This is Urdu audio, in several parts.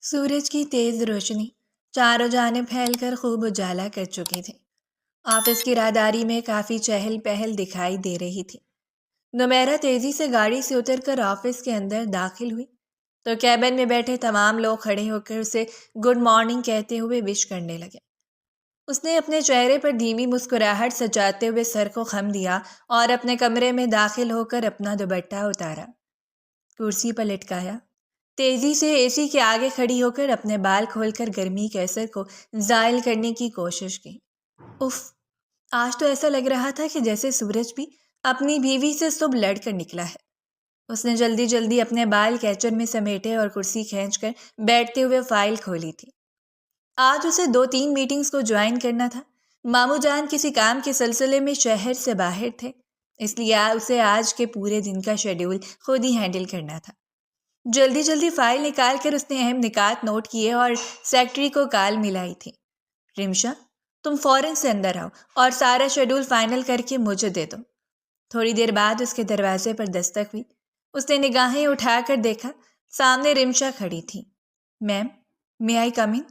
سورج کی تیز روشنی چاروں جانب پھیل کر خوب اجالا کر چکی تھی۔ آفس کی راہداری میں کافی چہل پہل دکھائی دے رہی تھی۔ نمیرہ تیزی سے گاڑی سے اتر کر آفس کے اندر داخل ہوئی تو کیبن میں بیٹھے تمام لوگ کھڑے ہو کر اسے گڈ مارننگ کہتے ہوئے وش کرنے لگے۔ اس نے اپنے چہرے پر دھیمی مسکراہٹ سجاتے ہوئے سر کو خم دیا اور اپنے کمرے میں داخل ہو کر اپنا دوپٹہ اتارا، کرسی پر لٹکایا، تیزی سے اے سی کے آگے کھڑی ہو کر اپنے بال کھول کر گرمی کے اثر کو زائل کرنے کی کوشش کی۔ اف، آج تو ایسا لگ رہا تھا کہ جیسے سورج بھی اپنی بیوی سے صبح لڑ کر نکلا ہے۔ اس نے جلدی جلدی اپنے بال کیچن میں سمیٹے اور کرسی کھینچ کر بیٹھتے ہوئے فائل کھولی تھی۔ آج اسے 2-3 میٹنگز کو جوائن کرنا تھا۔ ماموں جان کسی کام کے سلسلے میں شہر سے باہر تھے، اس لیے اسے آج کے پورے دن کا شیڈیول خود ہی ہینڈل کرنا تھا۔ جلدی جلدی فائل نکال کر اس نے اہم نکات نوٹ کیے اور سیکٹری کو کال ملائی تھی۔ رمشا، تم فوراً سے اندر آؤ اور سارا شیڈول فائنل کر کے مجھے دے دو۔ تھوڑی دیر بعد اس کے دروازے پر دستک ہوئی۔ اس نے نگاہیں اٹھا کر دیکھا، سامنے رمشا کھڑی تھی۔ میم، may I come in؟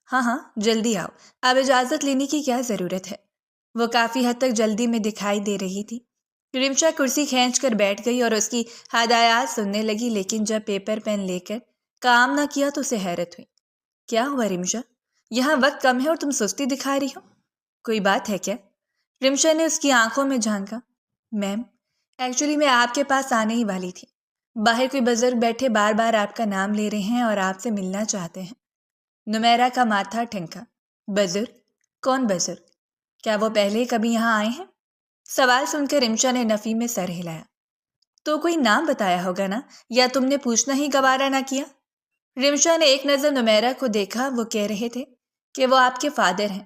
ہاں جلدی آؤ، اب اجازت لینے کی کیا ضرورت ہے؟ وہ کافی حد تک جلدی میں دکھائی دے رہی تھی۔ رمشا کرسی کھینچ کر بیٹھ گئی اور اس کی ہدایات سننے لگی، لیکن جب پیپر پین لے کر کام نہ کیا تو اسے حیرت ہوئی۔ کیا ہوا رمشا؟ یہاں وقت کم ہے اور تم سستی دکھا رہی ہو، کوئی بات ہے کیا؟ رمشا نے اس کی آنکھوں میں جھانکا۔ میم، ایکچولی میں آپ کے پاس آنے ہی والی تھی۔ باہر کوئی بزرگ بیٹھے بار بار آپ کا نام لے رہے ہیں اور آپ سے ملنا چاہتے ہیں۔ نمیرہ کا ماتھا ٹھنکا۔ بزرگ؟ کون بزرگ؟ کیا وہ پہلے کبھی یہاں آئے ہیں؟ سوال سن کر رمشا نے نفی میں سر ہلایا۔ تو کوئی نام بتایا ہوگا نا، یا تم نے پوچھنا ہی گوارا نہ کیا؟ رمشا نے ایک نظر نمیرہ کو دیکھا، وہ کہہ رہے تھے کہ وہ آپ کے فادر ہیں۔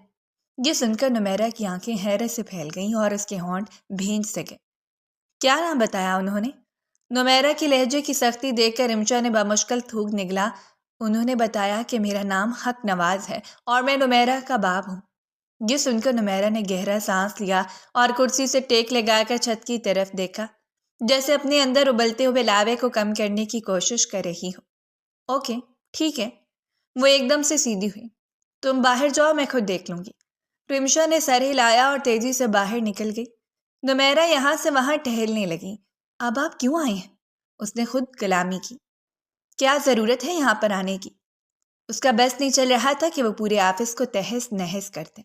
یہ سن کر نمیرہ کی آنکھیں حیرت سے پھیل گئیں اور اس کے ہونٹ بھینج سے گئے۔ کیا نام بتایا انہوں نے؟ نمیرہ کی لہجے کی سختی دیکھ کر رمشا نے بمشکل تھوک نگلا۔ انہوں نے بتایا کہ میرا نام حق نواز ہے اور میں نمیرہ کا باپ ہوں۔ یہ سن کر نمیرہ نے گہرا سانس لیا اور کرسی سے ٹیک لگا کر چھت کی طرف دیکھا، جیسے اپنے اندر ابلتے ہوئے لاوے کو کم کرنے کی کوشش کر رہی ہو۔ اوکے، ٹھیک ہے۔ وہ ایک دم سے سیدھی ہوئی۔ تم باہر جاؤ، میں خود دیکھ لوں گی۔ رمشا نے سر ہلایا اور تیزی سے باہر نکل گئی۔ نمیرہ یہاں سے وہاں ٹہلنے لگی۔ اب آپ کیوں آئے ہیں؟ اس نے خود کلامی کی۔ کیا ضرورت ہے یہاں پر آنے کی؟ اس کا بس نہیں چل رہا تھا کہ وہ پورے آفس کو تہس نہس کرتے۔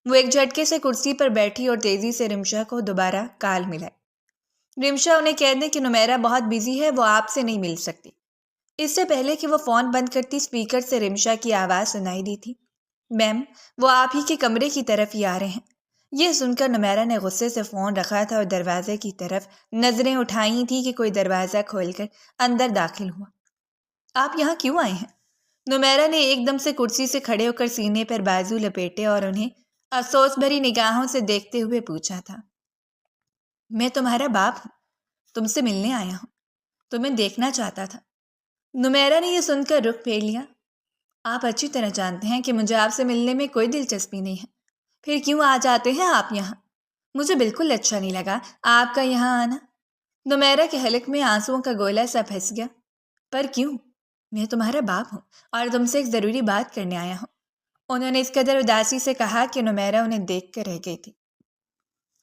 وہ ایک جھٹکے سے کرسی پر بیٹھی اور تیزی سے رمشا کو دوبارہ کال ملائی۔ رمشا انہیں کہہ دیں کہ نمیرہ بہت بیزی ہے، وہ آپ سے نہیں مل سکتی۔ اس سے پہلے کہ وہ فون بند کرتی، اسپیکر سے رمشا کی آواز سنائی دی تھی۔ میم، وہ آپ ہی کے کمرے کی طرف ہی آ رہے ہیں۔ یہ سن کر نمیرہ نے غصے سے فون رکھا تھا اور دروازے کی طرف نظریں اٹھائی تھی کہ کوئی دروازہ کھول کر اندر داخل ہوا۔ آپ یہاں کیوں آئے ہیں؟ نمیرہ نے ایک دم سے کرسی سے کھڑے ہو کر سینے پر بازو لپیٹے اور انہیں افسوس بھری نگاہوں سے دیکھتے ہوئے پوچھا تھا۔ میں تمہارا باپ ہوں، تم سے ملنے آیا ہوں، تمہیں دیکھنا چاہتا تھا۔ نمیرہ نے یہ سن کر رخ پھیر لیا۔ آپ اچھی طرح جانتے ہیں کہ مجھے آپ سے ملنے میں کوئی دلچسپی نہیں ہے، پھر کیوں آ جاتے ہیں آپ یہاں؟ مجھے بالکل اچھا نہیں لگا آپ کا یہاں آنا۔ نمیرہ کے حلق میں آنسوؤں کا گولا سا پھنس گیا۔ پر کیوں؟ میں تمہارا باپ ہوں اور تم سے ایک ضروری بات کرنے آیا ہوں۔ انہوں نے اس قدر اداسی سے کہا کہ نمیرہ انہیں دیکھ کر رہ گئی تھی۔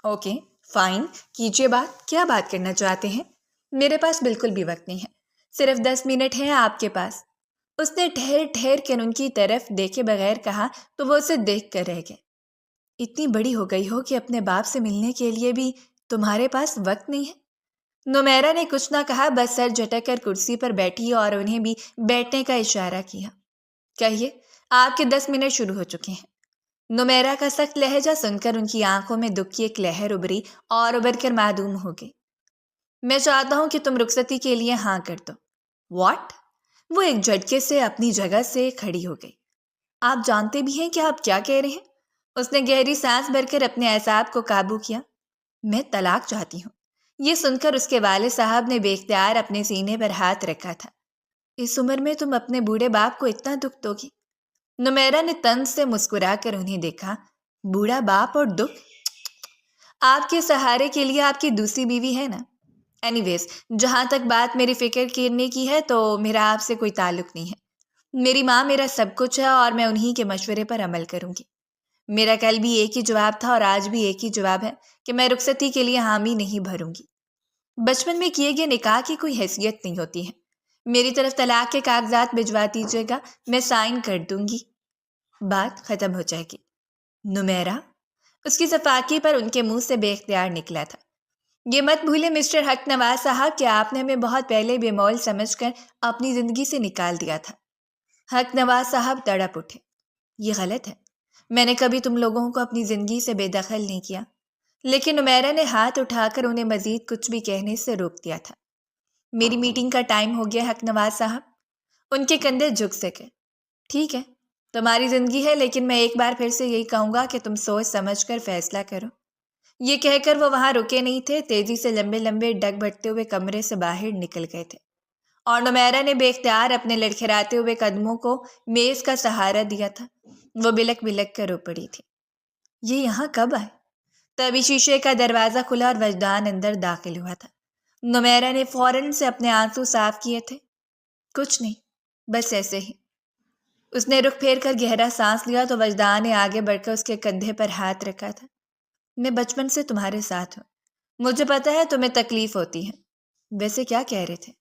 اوکے، فائن، کیجیے بات، کیا بات کرنا چاہتے ہیں؟ میرے پاس بالکل بھی وقت نہیں ہے، صرف 10 منٹ ہیں آپ کے پاس۔ اس نے ٹھہر ٹھہر کر ان کی طرف دیکھے بغیر کہا تو وہ اسے دیکھ کر رہ گئے۔ اتنی بڑی ہو گئی ہو کہ اپنے باپ سے ملنے کے لیے بھی تمہارے پاس وقت نہیں ہے؟ نمیرہ نے کچھ نہ کہا، بس سر جھٹک کر کرسی پر بیٹھی اور انہیں بھی بیٹھنے کا اشارہ کیا۔ کہیے، آپ کے 10 منٹ شروع ہو چکے ہیں۔ نمیرہ کا سخت لہجہ سن کر ان کی آنکھوں میں دکھ کی ایک لہر ابھری اور ابھر کر معدوم ہو گئی۔ میں چاہتا ہوں کہ تم رخصتی کے لیے ہاں کر دو۔ واٹ؟ وہ ایک جھٹکے سے اپنی جگہ سے کھڑی ہو گئی۔ آپ جانتے بھی ہیں کہ آپ کیا کہہ رہے ہیں؟ اس نے گہری سانس بھر کر اپنے اعصاب کو قابو کیا۔ میں طلاق چاہتی ہوں۔ یہ سن کر اس کے والد صاحب نے بے اختیار اپنے سینے پر ہاتھ رکھا تھا۔ اس عمر میں تم اپنے بوڑھے باپ کو اتنا دکھ دو گی؟ نمیرہ نے طنز سے مسکرا کر انہیں دیکھا۔ بوڑھا باپ اور دکھ؟ آپ کے سہارے کے لیے آپ کی دوسری بیوی ہے نا؟ اینی ویز، جہاں تک بات میری فکر کرنے کی ہے تو میرا آپ سے کوئی تعلق نہیں ہے۔ میری ماں میرا سب کچھ ہے اور میں انہی کے مشورے پر عمل کروں گی۔ میرا کل بھی ایک ہی جواب تھا اور آج بھی ایک ہی جواب ہے کہ میں رخصتی کے لیے حامی نہیں بھروں گی۔ بچپن میں کیے گئے نکاح کی کوئی حیثیت نہیں ہوتی ہے۔ میری طرف طلاق کے کاغذات بھجوا دیجیے گا، میں سائن کر دوں گی، بات ختم ہو جائے گی۔ نمیرا، اس کی صفاقی پر ان کے منہ سے بے اختیار نکلا تھا۔ یہ مت بھولے مسٹر حق نواز صاحب کہ آپ نے ہمیں بہت پہلے بے مول سمجھ کر اپنی زندگی سے نکال دیا تھا۔ حق نواز صاحب تڑپ اٹھے۔ یہ غلط ہے، میں نے کبھی تم لوگوں کو اپنی زندگی سے بے دخل نہیں کیا۔ لیکن نمیرا نے ہاتھ اٹھا کر انہیں مزید کچھ بھی کہنے سے روک دیا تھا۔ میری میٹنگ کا ٹائم ہو گیا حق نواز صاحب۔ ان کے کندھے جھک سکے۔ ٹھیک ہے، تمہاری زندگی ہے، لیکن میں ایک بار پھر سے یہی کہوں گا کہ تم سوچ سمجھ کر فیصلہ کرو۔ یہ کہہ کر وہ وہاں رکے نہیں تھے، تیزی سے لمبے لمبے ڈگ بھٹتے ہوئے کمرے سے باہر نکل گئے تھے، اور نمیرا نے بے اختیار اپنے لڑکھڑاتے ہوئے قدموں کو میز کا سہارا دیا تھا۔ وہ بلک بلک کر رو پڑی تھی۔ یہ یہاں کب آئے؟ تبھی شیشے کا دروازہ کھلا اور وجدان اندر داخل ہوا تھا۔ نمیرا نے فوراً سے اپنے آنسو صاف کیے تھے۔ کچھ نہیں، بس ایسے ہی۔ اس نے رخ پھیر کر گہرا سانس لیا تو وجدان نے آگے بڑھ کر اس کے کندھے پر ہاتھ رکھا تھا۔ میں بچپن سے تمہارے ساتھ ہوں، مجھے پتا ہے تمہیں تکلیف ہوتی ہے۔ ویسے کیا کہہ رہے تھے؟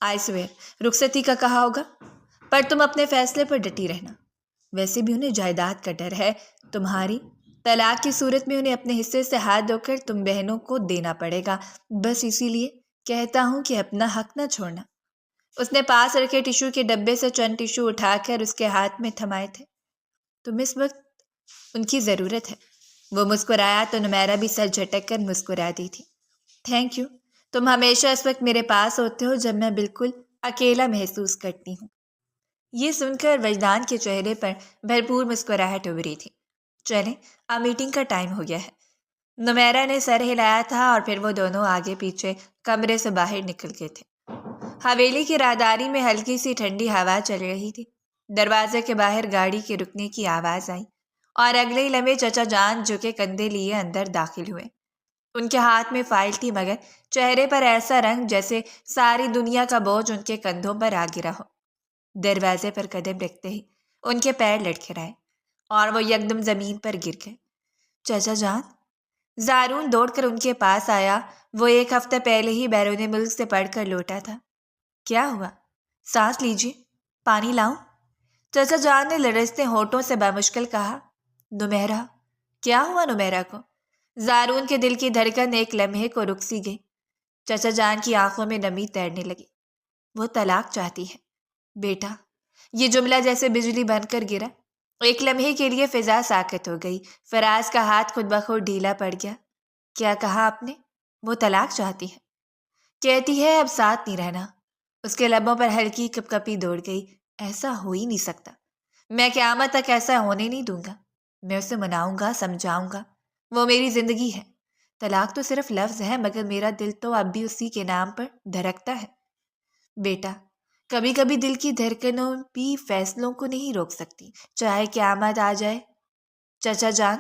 آئی سویر رخصتی کا کہا ہوگا، پر تم اپنے فیصلے پر ڈٹی رہنا۔ ویسے بھی انہیں جائیداد کا ڈر ہے تمہاری۔ طلاق کی صورت میں انہیں اپنے حصے سے ہاتھ دھو کر تم بہنوں کو دینا پڑے گا، بس اسی لیے کہتا ہوں کہ اپنا حق نہ چھوڑنا۔ اس نے پاس رکھے ٹیشو کے ڈبے سے چند ٹیشو اٹھا کر اس کے ہاتھ میں تھمائے تھے۔ تمہیں اس وقت ان کی ضرورت ہے۔ وہ مسکرایا تو نمیرا بھی سر جھٹک کر مسکرا دی تھی۔ تھینک یو، تم ہمیشہ اس وقت میرے پاس ہوتے ہو جب میں بالکل اکیلا محسوس کرتی ہوں۔ یہ سن کر وجدان کے چہرے پر بھرپور مسکراہٹ ابھری تھی۔ چلیں، اب میٹنگ کا ٹائم ہو گیا ہے۔ نمیرا نے سر ہلایا تھا اور پھر وہ دونوں آگے پیچھے کمرے سے باہر نکل گئے تھے۔ حویلی کی راہداری میں ہلکی سی ٹھنڈی ہوا چل رہی تھی۔ دروازے کے باہر گاڑی کے رکنے کی آواز آئی اور اگلے ہی لمحے چچا جان جھکے کندھے لیے اندر داخل ہوئے۔ ان کے ہاتھ میں فائل تھی، مگر چہرے پر ایسا رنگ جیسے ساری دنیا کا بوجھ ان کے کندھوں پر آ گرا ہو۔ دروازے پر قدم رکھتے ہی ان کے پیر لڑکھڑائے اور وہ یکدم زمین پر گر گئے۔ چچا جان؟ زارون دوڑ کر ان کے پاس آیا۔ وہ ایک ہفتہ پہلے ہی بیرون ملک سے پڑھ کر لوٹا تھا۔ کیا ہوا؟ سانس لیجیے، پانی لاؤں؟ چچا جان نے لرزتے ہونٹوں سے بامشکل کہا۔ نمیرا؟ کیا ہوا نمیرا کو؟ زارون کے دل کی دھڑکن ایک لمحے کو رک سی گئی۔ چچا جان کی آنکھوں میں نمی تیرنے لگی۔ وہ طلاق چاہتی ہے بیٹا۔ یہ جملہ جیسے بجلی بن کر گرا۔ ایک لمحے کے لیے فضا ساکت ہو گئی۔ فراز کا ہاتھ خود بخود ڈھیلا پڑ گیا۔ کیا کہا آپ نے؟ وہ طلاق چاہتی ہے، کہتی ہے اب ساتھ نہیں رہنا۔ اس کے لبوں پر ہلکی کپ کپی دوڑ گئی۔ ایسا ہو ہی نہیں سکتا، میں قیامت تک ایسا ہونے نہیں دوں گا۔ میں اسے مناؤں گا، سمجھاؤں گا، وہ میری زندگی ہے۔ طلاق تو صرف لفظ ہے، مگر میرا دل تو اب بھی اسی کے نام پر دھڑکتا ہے۔ بیٹا، کبھی کبھی دل کی دھڑکنوں بھی فیصلوں کو نہیں روک سکتی، چاہے قیامت آ جائے۔ چچا جان،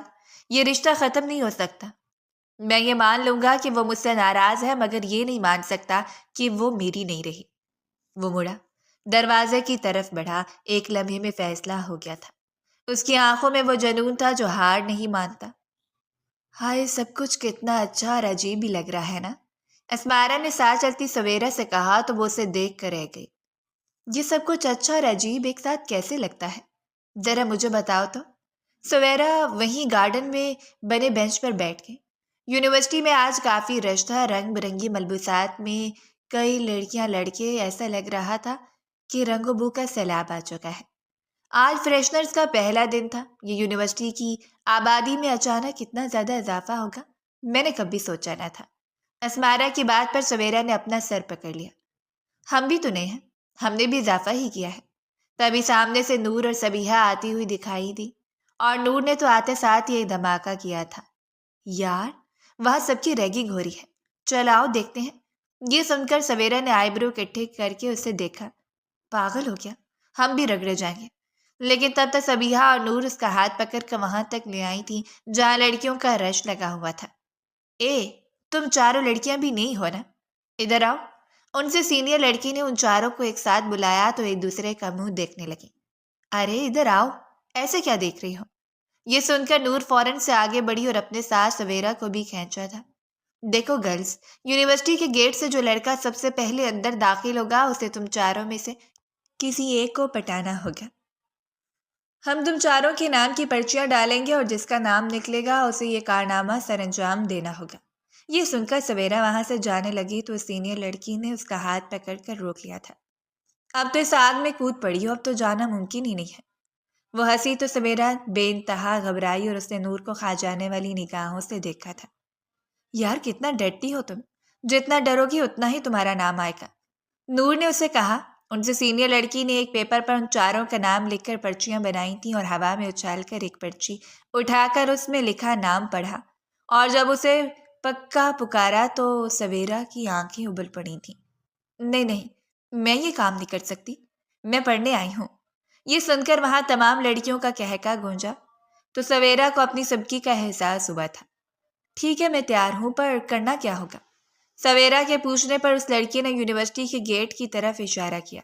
یہ رشتہ ختم نہیں ہو سکتا۔ میں یہ مان لوں گا کہ وہ مجھ سے ناراض ہے، مگر یہ نہیں مان سکتا کہ وہ میری نہیں رہی۔ وہ مڑا، دروازے کی طرف بڑھا۔ ایک لمحے میں فیصلہ ہو گیا تھا۔ اس کی آنکھوں میں وہ جنون تھا جو ہار نہیں مانتا۔ ہائے، سب کچھ کتنا اچھا اور عجیب ہی لگ رہا ہے نا؟ اسمارا نے ساتھ چلتی سویرا سے کہا تو وہ اسے دیکھ کر رہ گئی۔ یہ سب کچھ اچھا اور عجیب ایک ساتھ کیسے لگتا ہے؟ ذرا مجھے بتاؤ تو۔ سویرا وہیں گارڈن میں بنے بینچ پر بیٹھ گئی۔ یونیورسٹی میں آج کافی رش تھا، رنگ برنگی ملبوسات میں کئی لڑکیاں لڑکے، ایسا لگ رہا تھا کہ رنگ و بو کا سیلاب آ چکا ہے۔ آج فریشنرز کا پہلا دن تھا۔ یہ یونیورسٹی کی آبادی میں اچانک اتنا زیادہ اضافہ ہوگا، میں نے کبھی سوچا نہ تھا۔ اسمارا کی بات پر سویرا نے اپنا سر پکڑ لیا۔ ہم بھی تو نہیں ہیں، ہم نے بھی اضافہ ہی کیا ہے۔ تبھی سامنے سے نور اور سبیحہ آتی ہوئی دکھائی دی، اور نور نے تو آتے ساتھ یہ دھماکہ کیا تھا۔ یار، وہاں سب کی ریگنگ ہو رہی ہے، چل آؤ دیکھتے ہیں۔ یہ سن کر سویرا نے آئی برو اکٹھے کر کے اسے دیکھا۔ پاگل ہو گیا، ہم بھی رگڑے جائیں گے۔ لیکن تب تک سبیحہ اور نور اس کا ہاتھ پکڑ کر وہاں تک لے آئی تھی جہاں لڑکیوں کا رش لگا ہوا تھا۔ اے، تم چاروں لڑکیاں بھی نہیں ہو نا؟ ادھر آؤ۔ ان سے سینئر لڑکی نے ان چاروں کو ایک ساتھ بلایا تو ایک دوسرے کا منہ دیکھنے لگی۔ ارے ادھر آؤ، ایسے کیا دیکھ رہی ہو؟ یہ سن کر نور فوراً سے آگے بڑھی اور اپنے ساتھ سویرا کو بھی کھینچا تھا۔ دیکھو گرلز، یونیورسٹی کے گیٹ سے جو لڑکا سب سے پہلے اندر داخل ہوگا اسے تم چاروں میں سے کسی ایک کو پٹانا ہوگا۔ ہم تم چاروں کے نام کی پرچیاں ڈالیں گے اور جس کا نام نکلے گا اسے یہ کارنامہ سر انجام دینا ہوگا۔ یہ سن کر سویرا وہاں سے جانے لگی تو سینئر لڑکی نے اس کا ہاتھ پکڑ کر روک لیا تھا۔ اب تو اس آگ میں کود پڑی ہو، اب تو جانا ممکن ہی نہیں ہے۔ وہ ہنسی تو سویرا بے انتہا گھبرائی اور اس نے نور کو کھا جانے والی نگاہوں سے دیکھا تھا۔ یار کتنا ڈرتی ہو تم، جتنا ڈرو گی اتنا ہی تمہارا نام آئے گا، نور نے اسے کہا۔ ان سے سینئر لڑکی نے ایک پیپر پر ان چاروں کا نام لکھ کر پرچیاں بنائی تھیں اور ہوا میں اچھال کر ایک پرچی اٹھا کر اس میں لکھا نام پڑھا، اور جب اسے پکا پکارا تو سویرا کی آنکھیں ابل پڑی تھیں۔ نہیں نہیں، میں یہ کام نہیں کر سکتی، میں پڑھنے آئی ہوں۔ یہ سن کر وہاں تمام لڑکیوں کا کہکا گونجا تو سویرا کو اپنی سبکی کا احساس ہوا تھا۔ ٹھیک ہے میں تیار ہوں، پر کرنا کیا ہوگا؟ سویرا کے پوچھنے پر اس لڑکی نے یونیورسٹی کے گیٹ کی طرف اشارہ کیا۔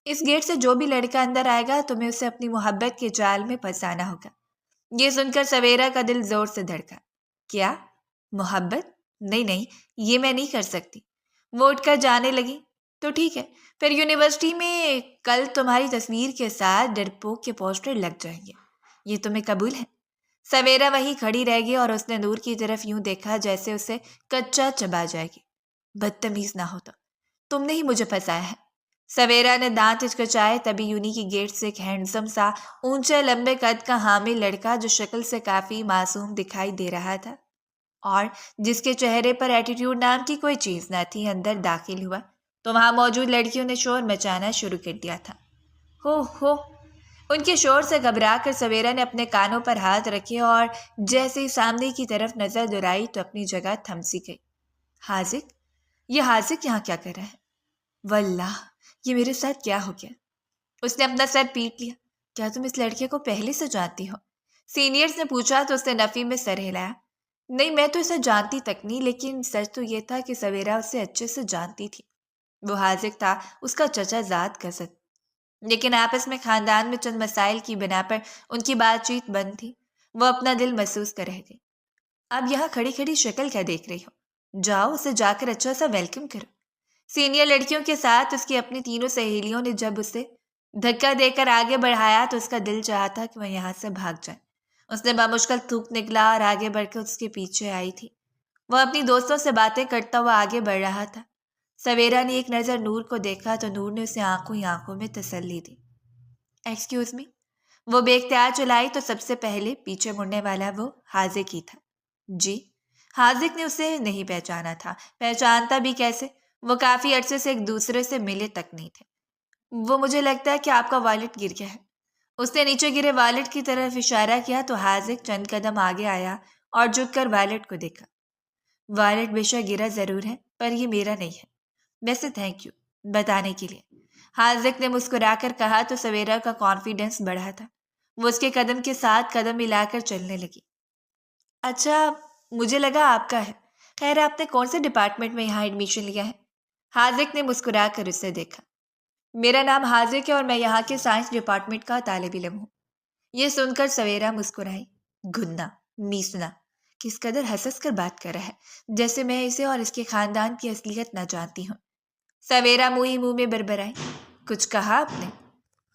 اس گیٹ سے جو بھی لڑکا اندر آئے گا تمہیں اسے اپنی محبت کے جال میں پھنسانا ہوگا۔ یہ سن کر سویرا کا دل زور سے دھڑکا۔ کیا محبت؟ نہیں نہیں، یہ میں نہیں کر سکتی۔ وہ اٹھ کر جانے لگی۔ تو ٹھیک ہے، پھر یونیورسٹی میں کل تمہاری تصویر کے ساتھ ڈرپوک کے پوسٹر لگ جائیں گے، یہ تمہیں قبول ہے؟ سویرا وہی کھڑی رہ گئی اور اس نے نور کی طرف یوں دیکھا جیسے اسے کچا چبا جائے گی۔ بدتمیز نہ ہوتا، تم نے ہی مجھے پھنسایا ہے۔ سویرا نے دانت ہچکچائے، تبھی یونی کی گیٹ سے ایک ہینڈسم سا اونچے لمبے قد کا حامل لڑکا جو شکل سے کافی معصوم دکھائی دے رہا تھا اور جس کے چہرے پر ایٹیٹیوڈ نام کی کوئی چیز نہ تھی اندر داخل ہوا تو وہاں موجود لڑکیوں نے شور مچانا شروع کر دیا تھا۔ ہو، ان کے شور سے گھبرا کر سویرا نے اپنے کانوں پر ہاتھ رکھے اور جیسے ہی سامنے کی طرف نظر دوڑائی تو اپنی جگہ تھم سی گئی۔ حاذق، یہ حاذق یہاں کیا کر رہا ہے؟ واللہ یہ میرے ساتھ کیا ہو گیا؟ اس نے اپنا سر پیٹ لیا۔ کیا تم اس لڑکے کو پہلے سے جانتی ہو؟ سینئرز نے پوچھا تو اس نے نفی میں سر ہلایا۔ نہیں، میں تو اسے جانتی تک نہیں، لیکن سچ تو یہ تھا کہ سویرا اسے اچھے سے جانتی تھی۔ وہ حاذق تھا اس کا چچا زاد قصد، لیکن آپس میں خاندان میں چند مسائل کی بنا پر ان کی بات چیت بند تھی۔ وہ اپنا دل محسوس کر رہ گئی۔ اب یہاں کھڑی کھڑی شکل کیا دیکھ رہی ہو؟ جاؤ اسے جا کر اچھا سا ویلکم کرو۔ سینئر لڑکیوں کے ساتھ اس کی اپنی تینوں سہیلیوں نے جب اسے دھکا دے کر آگے بڑھایا تو اس کا دل چاہا تھا کہ وہ یہاں سے بھاگ جائے۔ اس نے بامشکل تھوک نکلا اور آگے بڑھ کر اس کے پیچھے آئی تھی۔ وہ اپنی دوستوں سے باتیں کرتا ہوا آگے بڑھ رہا تھا۔ سویرا نے ایک نظر نور کو دیکھا تو نور نے اسے آنکھوں ہی آنکھوں میں تسلی دی۔ ایکسکیوز می، وہ بے اختیار چلائی تو سب سے پہلے پیچھے مڑنے والا وہ حاذق ہی تھا۔ جی؟ حاذق نے اسے نہیں پہچانا تھا، پہچانتا بھی کیسے؟ وہ کافی عرصے سے ایک دوسرے سے ملے تک نہیں تھے۔ وہ مجھے لگتا ہے کہ آپ کا والٹ گر گیا ہے۔ اس نے نیچے گرے والٹ کی طرف اشارہ کیا تو حاذق چند قدم آگے آیا اور جھک کر والٹ کو دیکھا۔ والٹ بے شک گرا ضرور ہے، پر یہ میرا نہیں ہے۔ ویسے تھینک یو بتانے کے لیے، حاذق نے مسکرا کر کہا تو سویرا کا کانفیڈنس بڑھا تھا۔ وہ اس کے قدم کے ساتھ قدم ملا کر چلنے لگی۔ اچھا، مجھے لگا آپ کا ہے۔ خیر، آپ نے کون سے ڈپارٹمنٹ میں یہاں ایڈمیشن لیا ہے؟ حاذق نے مسکرا کر اسے دیکھا۔ میرا نام حاذق ہے اور میں یہاں کے سائنس ڈپارٹمنٹ کا طالب علم ہوں۔ یہ سن کر سویرا مسکرائی۔ گھنا میسنا، کس قدر ہنس کر بات کر رہا ہے، جیسے میں اسے اور اس کے خاندان کی اصلیت نہ جانتی ہوں۔ سویرا منہ میں بربرائی۔ کچھ کہا آپ نے؟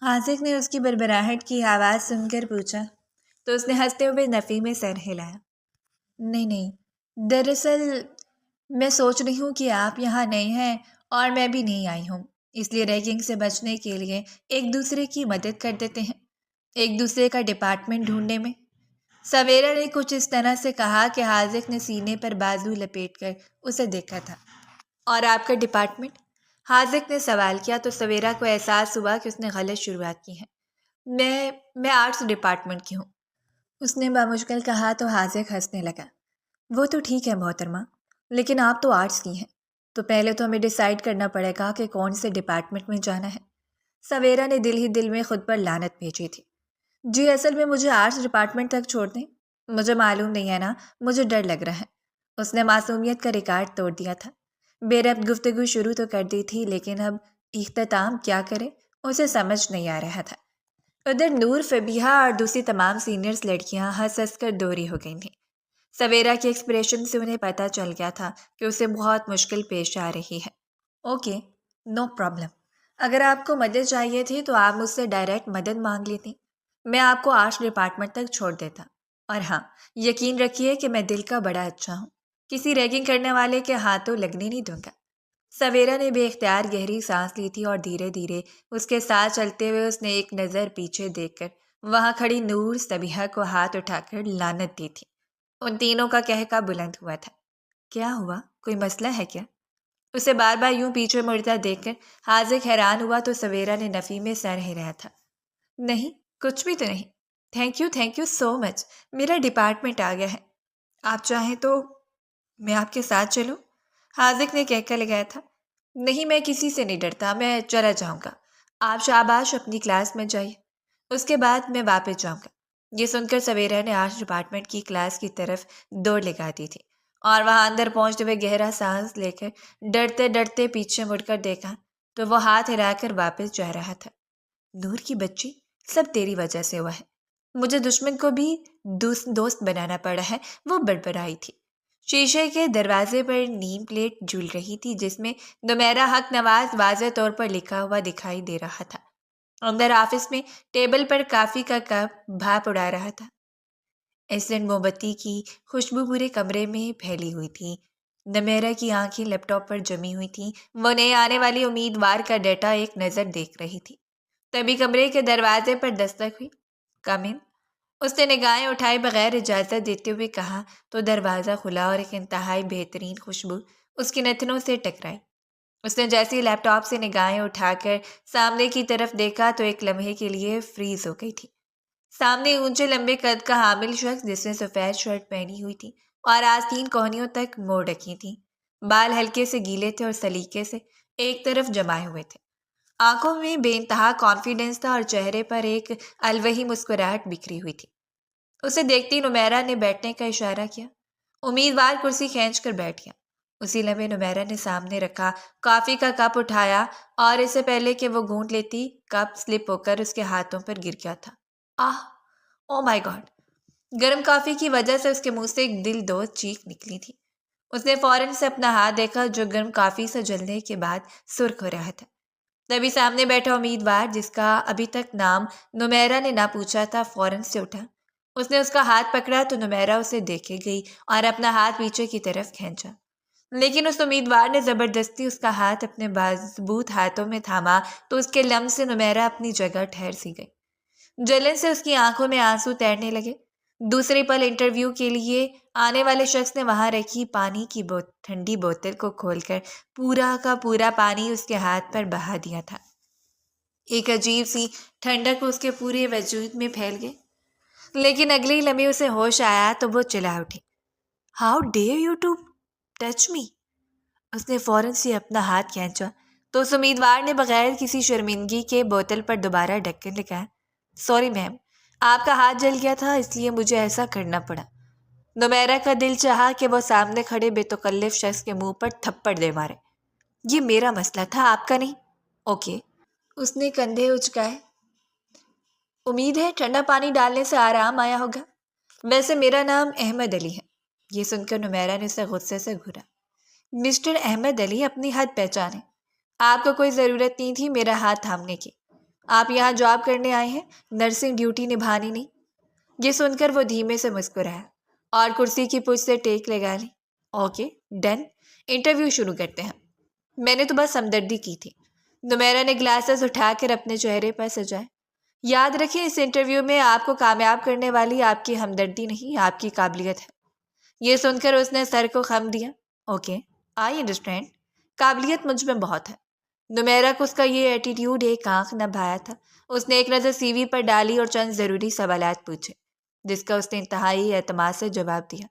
حاذق نے اس کی بربراہٹ کی آواز سن کر پوچھا تو اس نے ہنستے ہوئے نفی میں سر ہلایا۔ نہیں، دراصل میں سوچ رہی ہوں کہ آپ یہاں نئے ہیں اور میں بھی نہیں آئی ہوں، اس لیے ریگنگ سے بچنے کے لیے ایک دوسرے کی مدد کر دیتے ہیں، ایک دوسرے کا ڈپارٹمنٹ ڈھونڈنے میں۔ سویرا نے کچھ اس طرح سے کہا کہ حاذق نے سینے پر بازو لپیٹ کر اسے دیکھا تھا۔ اور آپ کا ڈپارٹمنٹ؟ حاذق نے سوال کیا تو سویرا کو احساس ہوا کہ اس نے غلط شروعات کی ہے۔ میں آرٹس ڈپارٹمنٹ کی ہوں، اس نے بامشکل کہا تو حاذق ہنسنے لگا۔ وہ تو ٹھیک ہے محترمہ، لیکن آپ تو آرٹس کی ہیں، تو پہلے تو ہمیں ڈیسائیڈ کرنا پڑے گا کہ کون سے ڈپارٹمنٹ میں جانا ہے۔ سویرا نے دل ہی دل میں خود پر لعنت بھیجی تھی۔ جی اصل میں مجھے آرٹس ڈپارٹمنٹ تک چھوڑ دیں، مجھے معلوم نہیں ہے نا، مجھے ڈر لگ رہا ہے۔ اس نے معصومیت کا ریکارڈ توڑ دیا تھا۔ بے ربط گفتگو شروع تو کر دی تھی، لیکن اب اختتام کیا کرے اسے سمجھ نہیں آ رہا تھا۔ ادھر نور، فبیہا اور دوسری تمام سینئرز لڑکیاں ہنس ہنس کر دوری ہو گئی تھیں۔ سویرا کے ایکسپریشن سے انہیں پتہ چل گیا تھا کہ اسے بہت مشکل پیش آ رہی ہے۔ Okay, no problem. اگر آپ کو مدد چاہیے تھی تو آپ مجھ سے ڈائریکٹ مدد مانگ لیتی، میں آپ کو آرٹس ڈپارٹمنٹ تک چھوڑ دیتا۔ اور ہاں، یقین رکھیے کہ میں دل کا بڑا اچھا ہوں، کسی ریگنگ کرنے والے کے ہاتھوں لگنے نہیں دوں گا۔ سویرا نے بے اختیار گہری سانس لی تھی اور دھیرے دھیرے اس کے ساتھ چلتے ہوئے اس نے ایک نظر پیچھے دیکھ کر وہاں کھڑی نور، سبیہا کو ہاتھ اٹھا کر لعنت دی تھی۔ ان تینوں کا قہقہ بلند ہوا تھا۔ کیا ہوا؟ کوئی مسئلہ ہے کیا؟ اسے بار بار یوں پیچھے مڑتا دیکھ کر حاذق حیران ہوا تو سویرا نے نفی میں سر ہلایا تھا۔ نہیں، کچھ بھی تو نہیں۔ تھینک یو سو مچ، میرا ڈپارٹمنٹ آ گیا ہے، آپ چاہیں تو میں آپ کے ساتھ چلوں؟ حاذق نے کہکہ لگایا تھا۔ نہیں، میں کسی سے نہیں ڈرتا، میں چلا جاؤں گا، آپ شاباش اپنی کلاس میں جائیے، اس کے بعد میں واپس جاؤں گا۔ یہ سن کر سویرا نے آرٹس ڈپارٹمنٹ کی کلاس کی طرف دوڑ لگا دی تھی اور وہاں اندر پہنچتے ہوئے گہرا سانس لے کر ڈرتے ڈرتے پیچھے مڑ کر دیکھا تو وہ ہاتھ ہلا کر واپس جا رہا تھا۔ نور کی بچی، سب تیری وجہ سے ہوا ہے، مجھے دشمن کو بھی دوست بنانا پڑا ہے، وہ بڑبڑائی تھی۔ شیشے کے دروازے پر نیم پلیٹ جھول رہی تھی جس میں نمیرہ حق نواز واضح طور پر لکھا ہوا دکھائی دے رہا تھا۔ اندر آفس میں ٹیبل پر کافی کا کپ بھاپ اڑا رہا تھا۔ ایسنٹ موم بتی کی خوشبو پورے کمرے میں پھیلی ہوئی تھی۔ نمیرہ کی آنکھیں لیپ ٹاپ پر جمی ہوئی تھیں، وہ نئے آنے والی امیدوار کا ڈیٹا ایک نظر دیکھ رہی تھی۔ تبھی کمرے کے دروازے پر دستک ہوئی۔ کم ان۔ اس نے نگاہیں اٹھائے بغیر اجازت دیتے ہوئے کہا تو دروازہ کھلا اور ایک انتہائی بہترین خوشبو اس کی نتنوں سے ٹکرائی۔ اس نے جیسے لیپ ٹاپ سے نگاہیں اٹھا کر سامنے کی طرف دیکھا تو ایک لمحے کے لیے فریز ہو گئی تھی۔ سامنے اونچے لمبے قد کا حامل شخص جس نے سفید شرٹ پہنی ہوئی تھی اور آستین کوہنیوں تک موڑ رکھی تھی، بال ہلکے سے گیلے تھے اور سلیقے سے ایک طرف جمائے ہوئے تھے۔ آنکھوں میں بے انتہا کانفیڈنس تھا اور چہرے پر ایک الوہی مسکراہٹ بکھری ہوئی تھی۔ اسے دیکھتی نمیرہ نے بیٹھنے کا اشارہ کیا۔ امیدوار کرسی کھینچ کر بیٹھ گیا۔ اسی لمحے نمیرہ نے سامنے رکھا کافی کا کپ اٹھایا اور اس سے پہلے کہ وہ گھونٹ لیتی کپ سلپ ہو کر اس کے ہاتھوں پر گر گیا تھا۔ او مائی گاڈ! گرم کافی کی وجہ سے اس کے منہ سے ایک دل دوز چیخ نکلی تھی۔ اس نے فوراً سے اپنا ہاتھ دیکھا جو گرم کافی سے جلنے کے بعد سرخ ہو رہا تھا۔ تبھی سامنے بیٹھا امیدوار جس کا ابھی تک نام نمیرہ نے نہ پوچھا تھا فوراً سے اٹھا۔ اس نے اس کا ہاتھ پکڑا تو نمیرہ اسے دیکھے گئی اور اپنا ہاتھ پیچھے کی طرف کھینچا، لیکن اس امیدوار نے زبردستی اس کا ہاتھ اپنے مضبوط ہاتھوں میں تھاما تو اس کے لمس سے نمیرہ اپنی جگہ ٹھہر سی گئی۔ جلن سے اس کی آنکھوں میں آنسو تیرنے لگے۔ دوسرے پل انٹرویو کے لیے آنے والے شخص نے وہاں رکھی پانی کی ٹھنڈی بوتل کو کھول کر پورا کا پورا پانی اس کے ہاتھ پر بہا دیا تھا۔ ایک عجیب سی ٹھنڈک اس کے پورے وجود میں پھیل گئی، لیکن اگلے لمحے اسے ہوش آیا تو وہ چلا اٹھی۔ How dare you to touch me! اس نے فوراً سے اپنا ہاتھ کھینچا تو اس امیدوار نے بغیر کسی شرمندگی کے بوتل پر دوبارہ ڈھکن لگایا۔ سوری میم، آپ کا ہاتھ جل گیا تھا اس لیے مجھے ایسا کرنا پڑا۔ نمیرہ کا دل چاہا کہ وہ سامنے کھڑے بے تکلف شخص کے منہ پر تھپڑ دے مارے۔ یہ میرا مسئلہ تھا، آپ کا نہیں۔ اوکے۔ اس نے کندھے اچکائے۔ امید ہے ٹھنڈا پانی ڈالنے سے آرام آیا ہوگا۔ ویسے میرا نام احمد علی ہے۔ یہ سن کر نمیرہ نے اسے غصے سے گھورا۔ مسٹر احمد علی، اپنی حد پہچانے، آپ کو کوئی ضرورت نہیں تھی میرا ہاتھ تھامنے کی۔ آپ یہاں جاب کرنے آئے ہیں، نرسنگ ڈیوٹی نبھانی نہیں۔ یہ سن کر وہ دھیمے سے مسکرایا اور کرسی کی پشت سے ٹیک لگا لی۔ اوکے، ڈن، انٹرویو شروع کرتے ہیں۔ میں نے تو بس ہمدردی کی تھی۔ نمیرہ نے گلاسز اٹھا کر اپنے چہرے پر سجائے۔ یاد رکھیں اس انٹرویو میں آپ کو کامیاب کرنے والی آپ کی ہمدردی نہیں، آپ کی قابلیت ہے۔ یہ سن کر اس نے سر کو خم دیا۔ اوکے، آئی انڈرسٹینڈ، قابلیت مجھ میں بہت ہے۔ نمیرہ کو اس کا یہ ایٹیٹیوڈ ایک آنکھ نہ بھایا تھا۔ اس نے ایک نظر سی وی پر ڈالی اور چند ضروری سوالات پوچھے جس کا اس نے انتہائی اعتماد سے جواب دیا،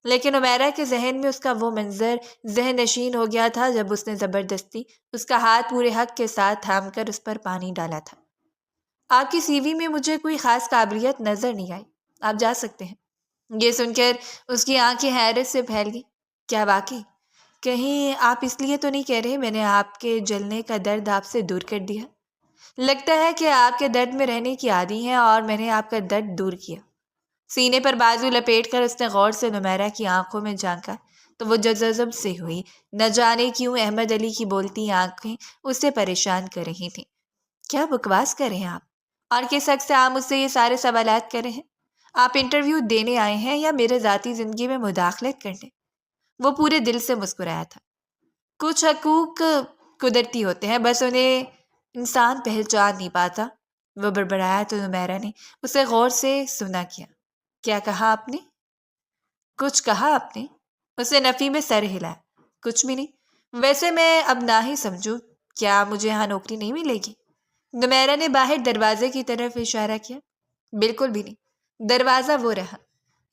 لیکن نمیرہ کے ذہن میں اس کا وہ منظر ذہن نشین ہو گیا تھا جب اس نے زبردستی اس کا ہاتھ پورے حق کے ساتھ تھام کر اس پر پانی ڈالا تھا۔ آپ کی سی وی میں مجھے کوئی خاص قابلیت نظر نہیں آئی، آپ جا سکتے ہیں۔ یہ سن کر اس کی آنکھیں حیرت سے پھیل گئی۔ کیا واقعی؟ کہیں آپ اس لیے تو نہیں کہہ رہے میں نے آپ کے جلنے کا درد آپ سے دور کر دیا؟ لگتا ہے کہ آپ کے درد میں رہنے کی عادی ہیں اور میں نے آپ کا درد دور کیا۔ سینے پر بازو لپیٹ کر اس نے غور سے نمیرہ کی آنکھوں میں جھانکا تو وہ جذب سے ہوئی۔ نہ جانے کیوں احمد علی کی بولتی آنکھیں اسے پریشان کر رہی تھیں۔ کیا بکواس کر رہے ہیں آپ؟ اور کس حق سے آپ مجھ سے یہ سارے سوالات کر رہے ہیں؟ آپ انٹرویو دینے آئے ہیں یا میرے ذاتی زندگی میں مداخلت کرنے؟ وہ پورے دل سے مسکرایا تھا۔ کچھ حقوق قدرتی ہوتے ہیں، بس انہیں انسان پہچان نہیں پاتا، وہ بڑبڑایا تو نمیرہ نے اسے غور سے سنا کیا۔ کیا کہا آپ نے؟ کچھ کہا آپ نے؟ اسے نفی میں سر ہلایا۔ کچھ بھی نہیں، ویسے میں اب نہ ہی سمجھوں، کیا مجھے یہاں نوکری نہیں ملے گی؟ نمیرہ نے باہر دروازے کی طرف اشارہ کیا۔ بالکل بھی نہیں، دروازہ وہ رہا۔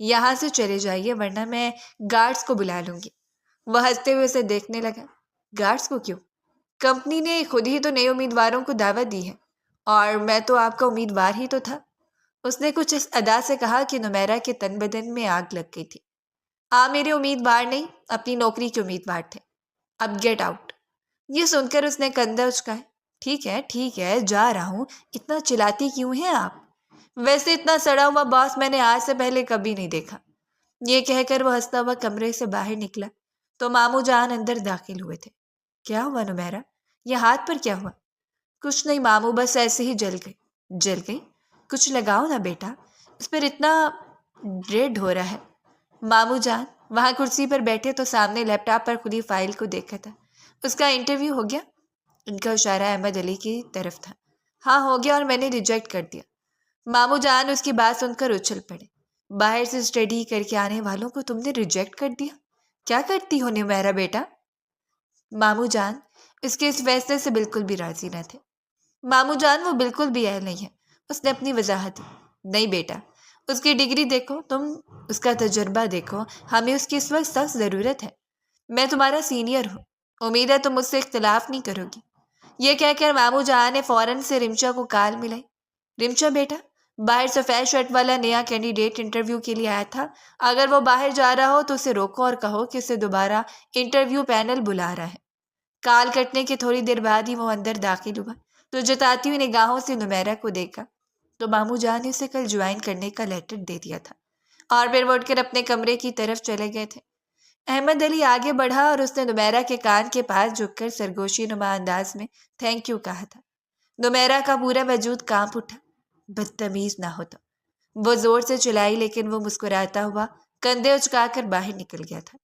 یہاں سے چلے جائیے ورنہ میں گارڈز کو بلا لوں گی۔ وہ ہنستے ہوئے اسے دیکھنے لگا۔ گارڈز کو کیوں؟ کمپنی نے خود ہی تو نئے امیدواروں کو دعوت دی ہے، اور میں تو آپ کا امیدوار ہی تو تھا۔ اس نے کچھ اس ادا سے کہا کہ نمیرہ کے تن بدن میں آگ لگ گئی تھی۔ آپ میرے امیدوار نہیں، اپنی نوکری کے امیدوار تھے۔ اب گیٹ آؤٹ۔ یہ سن کر اس نے کندھا اچکایا۔ ٹھیک ہے، جا رہا ہوں، اتنا چلاتی کیوں ہیں آپ؟ ویسے اتنا سڑا ہوا باس میں نے آج سے پہلے کبھی نہیں دیکھا۔ یہ کہہ کر وہ ہنستا ہوا کمرے سے باہر نکلا تو ماموں جان اندر داخل ہوئے تھے۔ کیا ہوا نمیرہ؟ یہ ہاتھ پر کیا ہوا؟ کچھ نہیں ماموں، بس ایسے ہی جل گئی۔ جل گئی؟ کچھ لگاؤ نا بیٹا، اس پر اتنا ریڈ ہو رہا ہے۔ ماموں جان وہاں کرسی پر بیٹھے تو سامنے لیپ ٹاپ پر کھلی فائل کو دیکھا تھا۔ اس کا انٹرویو ہو گیا؟ ان کا اشارہ احمد علی کی طرف تھا۔ ہاں ہو گیا، اور میں نے ریجیکٹ کر دیا۔ ماموں جان اس کی بات سن کر اچھل پڑے۔ باہر سے اسٹڈی کر کے آنے والوں کو تم نے ریجیکٹ کر دیا؟ کیا کرتی ہو نمیرہ بیٹا؟ ماموں جان اس کے اس فیصلے سے بالکل بھی راضی نہ تھے۔ ماموں جان وہ بالکل بھی اہل نہیں ہے، اس نے اپنی وضاحت دی۔ نہیں بیٹا، اس کی ڈگری دیکھو تم، اس کا تجربہ دیکھو، ہمیں اس کی اس وقت سخت ضرورت ہے۔ میں تمہارا سینئر ہوں، امید ہے تم مجھ سے اختلاف نہیں کرو گی۔ یہ کہہ کر ماموں جان نے فوراً سے رمشا کو کال ملائی۔ رمشا بیٹا، باہر سفید شرٹ والا نیا کینڈیڈیٹ انٹرویو کے لیے آیا تھا، اگر وہ باہر جا رہا ہو تو اسے روکو اور کہو کہ اسے دوبارہ انٹرویو پینل بلا رہا ہے۔ کال کٹنے کے تھوڑی دیر بعد ہی وہ اندر داخل ہوا تو جتاتی ہوئی نگاہوں سے نمیرہ کو دیکھا تو ماموں جان نے اسے کل جوائن کرنے کا لیٹر دے دیا تھا، اور پھر وہ اٹھ کر اپنے کمرے کی طرف چلے گئے تھے۔ احمد علی آگے بڑھا اور اس نے نمیرہ کے کان کے پاس جھک کر سرگوشی نما انداز میں تھینک یو کہا تھا۔ نمیرہ کا پورا وجود کانپ اٹھا۔ بدتمیز نہ ہوتا، وہ زور سے چلائی، لیکن وہ مسکراتا ہوا کندھے اچکا کر باہر نکل گیا تھا۔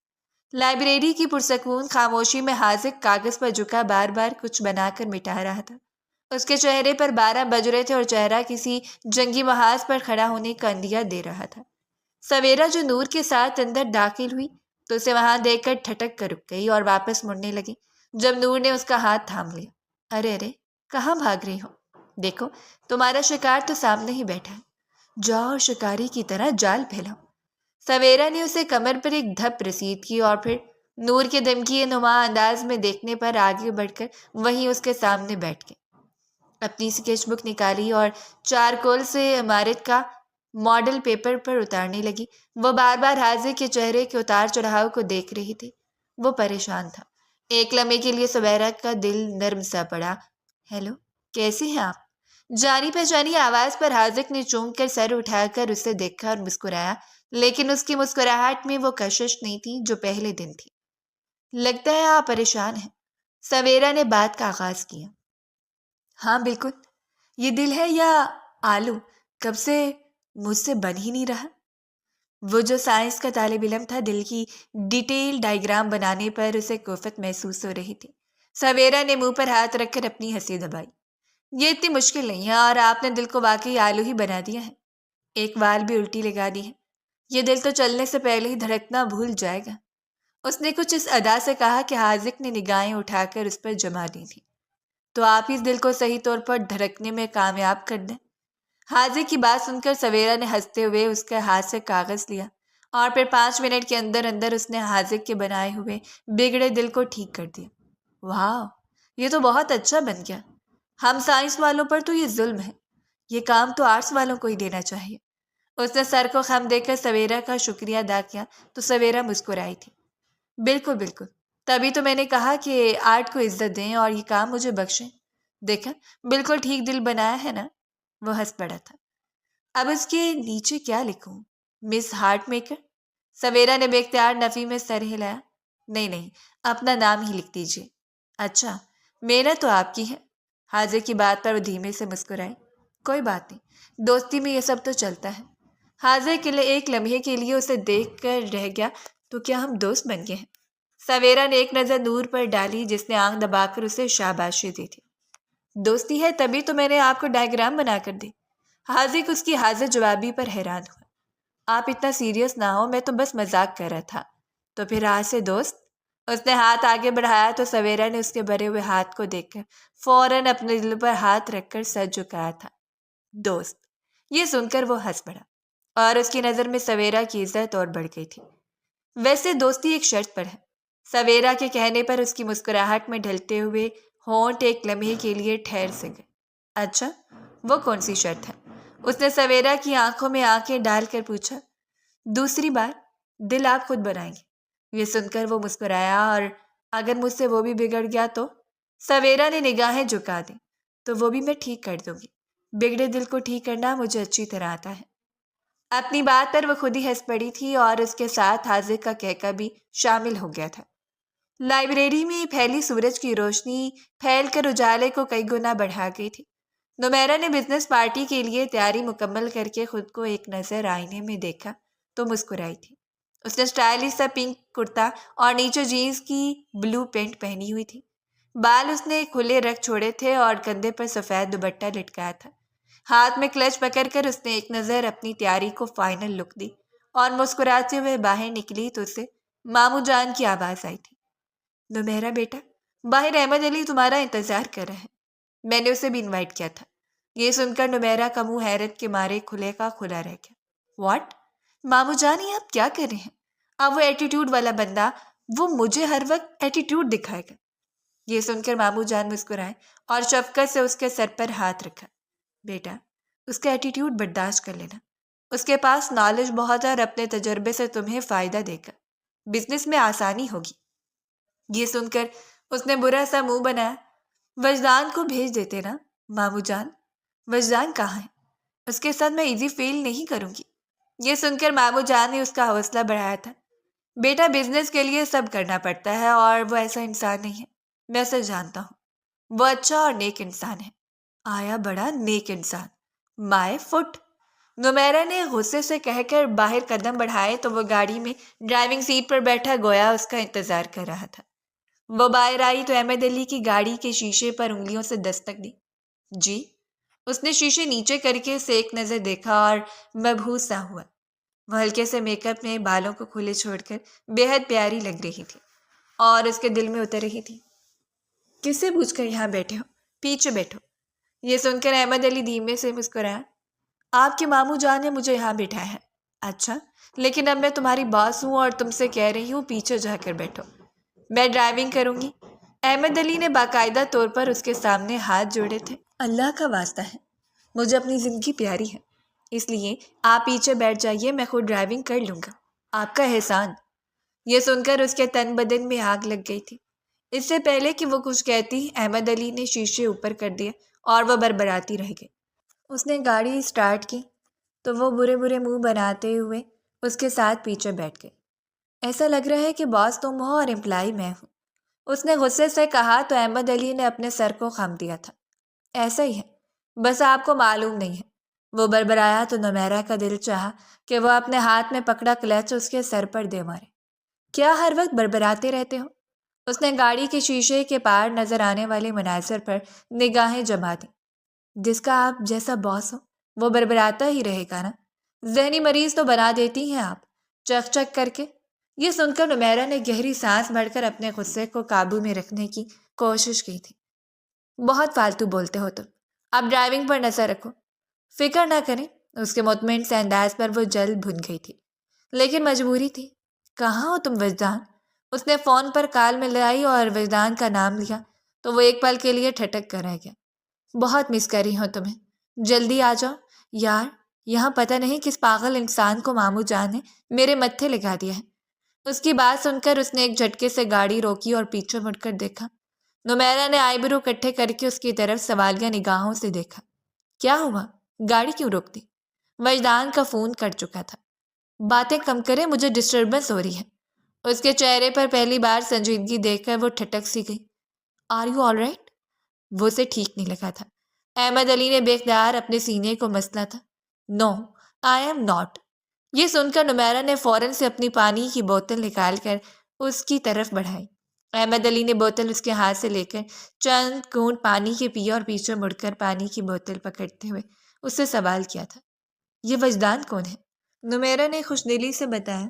لائبریری کی پرسکون خاموشی میں حاذق کاغذ پر جھکا بار بار کچھ بنا کر مٹا رہا تھا۔ اس کے چہرے پر 12 بج رہے تھے اور چہرہ کسی جنگی محاذ پر کھڑا ہونے کا اندیہ دے رہا تھا۔ سویرا جو نور کے ساتھ اندر داخل ہوئی تو اسے وہاں دیکھ کر ٹھٹک کر رک گئی اور واپس مڑنے لگی جب نور نے اس کا ہاتھ تھام لیا۔ ارے کہاں بھاگ رہی ہو؟ دیکھو تمہارا شکار تو سامنے ہی بیٹھا ہے، جاؤ اور شکاری کی طرح جال پھیلاؤ۔ سویرا نے اسے کمر پر ایک دھپ رسید کی اور پھر نور کے دمکیے نما انداز میں دیکھنے پر آگے بڑھ کر وہیں اس کے سامنے بیٹھ گئے۔ اپنی اسکیچ بک نکالی اور چارکول سے عمارت کا ماڈل پیپر پر اتارنے لگی۔ وہ بار بار حاضر کے چہرے کے اتار چڑھاؤ کو دیکھ رہی تھی۔ وہ پریشان تھا۔ ایک لمحے کے لیے سویرا کا دل نرم سا پڑا۔ ہیلو، کیسی ہیں آپ؟ جانی پہچانی آواز پر حاذق نے چونک کر سر اٹھا کر اسے دیکھا اور مسکرایا، لیکن اس کی مسکراہٹ میں وہ کشش نہیں تھی جو پہلے دن تھی۔ لگتا ہے آپ پریشان ہیں، سویرا نے بات کا آغاز کیا۔ ہاں بالکل، یہ دل ہے یا آلو کب سے مجھ سے بن ہی نہیں رہا۔ وہ جو سائنس کا طالب علم تھا، دل کی ڈیٹیل ڈائیگرام بنانے پر اسے کوفت محسوس ہو رہی تھی۔ سویرا نے منہ پر ہاتھ رکھ کر اپنی ہنسی دبائی۔ یہ اتنی مشکل نہیں ہے، اور آپ نے دل کو واقعی آلو ہی بنا دیا ہے، ایک وال بھی الٹی لگا دی ہے۔ یہ دل تو چلنے سے پہلے ہی دھڑکنا بھول جائے گا۔ اس نے کچھ اس ادا سے کہا کہ حاذق نے نگاہیں اٹھا کر اس پر جما دی تھی۔ تو آپ اس دل کو صحیح طور پر دھڑکنے میں کامیاب کر دیں۔ حاذق کی بات سن کر سویرا نے ہنستے ہوئے اس کے ہاتھ سے کاغذ لیا اور پھر 5 منٹ کے اندر اندر اس نے حاذق کے بنائے ہوئے بگڑے دل کو ٹھیک کر دیا۔ واہ، یہ تو بہت اچھا بن گیا۔ ہم سائنس والوں پر تو یہ ظلم ہے، یہ کام تو آرٹس والوں کو ہی دینا چاہیے۔ اس نے سر کو خم دے کر سویرا کا شکریہ ادا کیا تو سویرا مسکرائی تھی۔ بالکل بالکل، تبھی تو میں نے کہا کہ آرٹ کو عزت دیں اور یہ کام مجھے بخشیں۔ دیکھا بالکل ٹھیک دل بنایا ہے نا؟ وہ ہنس پڑا تھا۔ اب اس کے نیچے کیا لکھوں؟ مس ہارٹ میکر؟ سویرا نے بے اختیار نفی میں سر ہلایا۔ نہیں نہیں، اپنا نام ہی لکھ دیجیے۔ اچھا، محنت تو آپ کی ہے۔ حاضر کی بات پر وہ دھیمے سے مسکرائی۔ کوئی بات نہیں، دوستی میں یہ سب تو چلتا ہے۔ حاضر کے لیے ایک لمحے کے لیے اسے دیکھ کر رہ گیا، تو کیا ہم دوست بن گئے ہیں؟ سویرا نے ایک نظر نور پر ڈالی جس نے آنکھ دبا کر اسے شاباشی دی تھی۔ دوستی ہے تبھی تو میں نے آپ کو ڈائیگرام بنا کر دی۔ حاضر اس کی حاضر جوابی پر حیران ہوا۔ آپ اتنا سیریس نہ ہو، میں تو بس مذاق کر رہا تھا۔ تو پھر آج سے دوست؟ اس نے ہاتھ آگے بڑھایا تو سویرا نے اس کے بھرے ہوئے ہاتھ کو دیکھ کر فوراً اپنے دل پر ہاتھ رکھ کر سر جھکایا تھا۔ دوست؟ یہ سن کر وہ ہنس پڑا اور اس کی نظر میں سویرا کی عزت اور بڑھ گئی تھی۔ ویسے دوستی ایک شرط پر ہے۔ سویرا کے کہنے پر اس کی مسکراہٹ میں ڈھلتے ہوئے ہونٹ ایک لمحے کے لیے ٹھہر سے گئے۔ اچھا، وہ کون سی شرط ہے؟ اس نے سویرا کی آنکھوں میں آنکھیں ڈال کر پوچھا۔ دوسری بار دل آپ خود بنائیں گے۔ یہ سن کر وہ مسکرایا۔ اور اگر مجھ سے وہ بھی بگڑ گیا تو؟ سویرا نے نگاہیں جھکا دی۔ تو وہ بھی میں ٹھیک کر دوں گی۔ بگڑے دل کو ٹھیک کرنا مجھے اچھی طرح آتا ہے۔ اپنی بات پر وہ خود ہی ہنس پڑی تھی اور اس کے ساتھ حاضر کا کہکا بھی شامل ہو گیا تھا۔ لائبریری میں پھیلی سورج کی روشنی پھیل کر اجالے کو کئی گنا بڑھا گئی تھی۔ نمیرا نے بزنس پارٹی کے لیے تیاری مکمل کر کے خود کو ایک نظر آئینے میں دیکھا تو مسکرائی تھی۔ اس نے اسٹائلش سا پنک کرتا اور نیچے جینس کی بلو پینٹ پہنی ہوئی تھی۔ بال اس نے کھلے رکھ چھوڑے تھے اور کندھے پر سفید دوپٹہ لٹکایا تھا۔ ہاتھ میں کلچ پکڑ کر اس نے ایک نظر اپنی تیاری کو فائنل لک دی اور مسکراتے ہوئے باہر نکلی تو اسے ماموں جان کی آواز آئی تھی۔ نمیرا بیٹا، باہر احمد علی تمہارا انتظار کر رہے ہیں۔ میں نے اسے بھی انوائٹ کیا تھا۔ یہ سن کر نمیرا کا منہ حیرت کے مارے کھلے کا کھلا رہ گیا۔ واٹ؟ ماموں جان، یہ آپ کیا کر رہے ہیں؟ اب وہ ایٹیٹیوڈ والا بندہ، وہ مجھے ہر وقت ایٹیٹیوڈ دکھائے گا۔ یہ سن کر ماموں جان مسکرائے اور شفقت سے اس کے سر پر ہاتھ رکھا۔ بیٹا، اس کا ایٹیٹیوڈ برداشت کر لینا۔ اس کے پاس نالج بہت ہے اور اپنے تجربے سے تمہیں فائدہ دے گا۔ بزنس میں آسانی ہوگی۔ یہ سن کر اس نے برا سا منہ بنایا۔ وجدان کو بھیج دیتے نا ماموں جان۔ وجدان کہاں ہے؟ اس کے ساتھ میں ایزی فیل نہیں کروں گی۔ یہ سن کر ماموں جان نے اس کا حوصلہ بڑھایا تھا۔ بیٹا، بزنس کے لیے سب کرنا پڑتا ہے اور وہ ایسا انسان نہیں ہے۔ میں اسے جانتا ہوں۔ وہ اچھا اور نیک انسان ہے۔ آیا بڑا نیک انسان۔ مائے فٹ! نمیرا نے غصے سے کہہ کر باہر قدم بڑھائے تو وہ گاڑی میں ڈرائیونگ سیٹ پر بیٹھا گویا اس کا انتظار کر رہا تھا۔ وہ باہر آئی تو احمد علی کی گاڑی کے شیشے پر انگلیوں سے دستک دی۔ جی؟ اس نے شیشے نیچے کر کے اسے ایک نظر دیکھا اور مبہوت سا ہوا۔ وہ ہلکے سے میک اپ میں بالوں کو کھلے چھوڑ کر بے حد پیاری لگ رہی تھی اور اس کے دل میں اتر رہی تھی۔ کس سے پوچھ کر یہاں بیٹھے ہو؟ پیچھے بیٹھو۔ یہ سن کر احمد علی دھیمے سے مسکرایا۔ آپ کے ماموں جان نے مجھے یہاں بٹھایا ہے۔ اچھا، لیکن اب میں تمہاری باس ہوں اور تم سے کہہ رہی ہوں پیچھے جا کر بیٹھو۔ میں ڈرائیونگ کروں گی۔ احمد علی نے باقاعدہ طور پر اس کے سامنے ہاتھ جوڑے تھے۔ اللہ کا واسطہ ہے، مجھے اپنی زندگی پیاری ہے، اس لیے آپ پیچھے بیٹھ جائیے، میں خود ڈرائیونگ کر لوں گا۔ آپ کا احسان۔ یہ سن کر اس کے تن بدن میں آگ لگ گئی تھی۔ اس سے پہلے کہ وہ کچھ کہتی، احمد علی نے شیشے اوپر کر دیا اور وہ بربراتی رہ گئی۔ اس نے گاڑی سٹارٹ کی تو وہ برے برے منہ بناتے ہوئے اس کے ساتھ پیچھے بیٹھ گئی۔ ایسا لگ رہا ہے کہ باس تم ہو اور امپلائی میں ہوں، اس نے غصے سے کہا تو احمد علی نے اپنے سر کو خم دیا تھا۔ ایسا ہی ہے، بس آپ کو معلوم نہیں ہے۔ وہ بربرایا تو نمیرا کا دل چاہا کہ وہ اپنے ہاتھ میں پکڑا کلچ اس کے سر پر دے مارے۔ کیا ہر وقت بربراتے رہتے ہو؟ اس نے گاڑی کے شیشے کے پار نظر آنے والے مناظر پر نگاہیں جما دیں۔ جس کا آپ جیسا باس ہو وہ بربراتا ہی رہے گا نا۔ ذہنی مریض تو بنا دیتی ہیں آپ، چک چک کر کے۔ یہ سن کر نمیرا نے گہری سانس بھر کر اپنے غصے کو قابو میں رکھنے کی کوشش کی تھی۔ بہت فالتو بولتے ہو تم، اب ڈرائیونگ پر نظر رکھو۔ فکر نہ کریں، اس کے مطمئن سے انداز پر وہ جلد بھن گئی تھی، لیکن مجبوری تھی۔ کہاں ہو تم وجدان؟ اس نے فون پر کال میں لائی اور وجدان کا نام لیا تو وہ ایک پل کے لیے ٹھٹک کر رہ گیا۔ بہت مس کری ہوں تمہیں، جلدی آ جاؤ یار، یہاں پتہ نہیں کس پاگل انسان کو ماموں جان نے میرے متھے لگا دیا ہے۔ اس کی بات سن کر اس نے ایک جھٹکے سے گاڑی روکی اور پیچھے مڑ کر دیکھا نمیرہ نے آئی برو کٹھے کر کے اس کی طرف سوالیہ نگاہوں سے دیکھا۔ کیا ہوا؟ گاڑی کیوں روک دی؟ وجدان کا فون کٹ چکا تھا۔ باتیں کم کرے، مجھے ڈسٹربنس ہو رہی ہے۔ اس کے چہرے پر پہلی بار سنجیدگی دیکھ کر وہ ٹھٹک سی گئی۔ Are you all right? وہ اسے ٹھیک نہیں لگا تھا۔ احمد علی نے بے اختیار اپنے سینے کو مسلا تھا۔ نو، آئی ایم ناٹ۔ یہ سن کر نمیرہ نے فوراً سے اپنی پانی کی بوتل نکال کر اس کی طرف بڑھائی۔ احمد علی نے بوتل اس کے ہاتھ سے لے کر چند گھونٹ پانی کے پیے اور پیچھے مڑ کر پانی کی بوتل پکڑتے ہوئے اس سے سوال کیا تھا، یہ وجدان کون ہے؟ نمیرہ نے خوشدلی سے بتایا،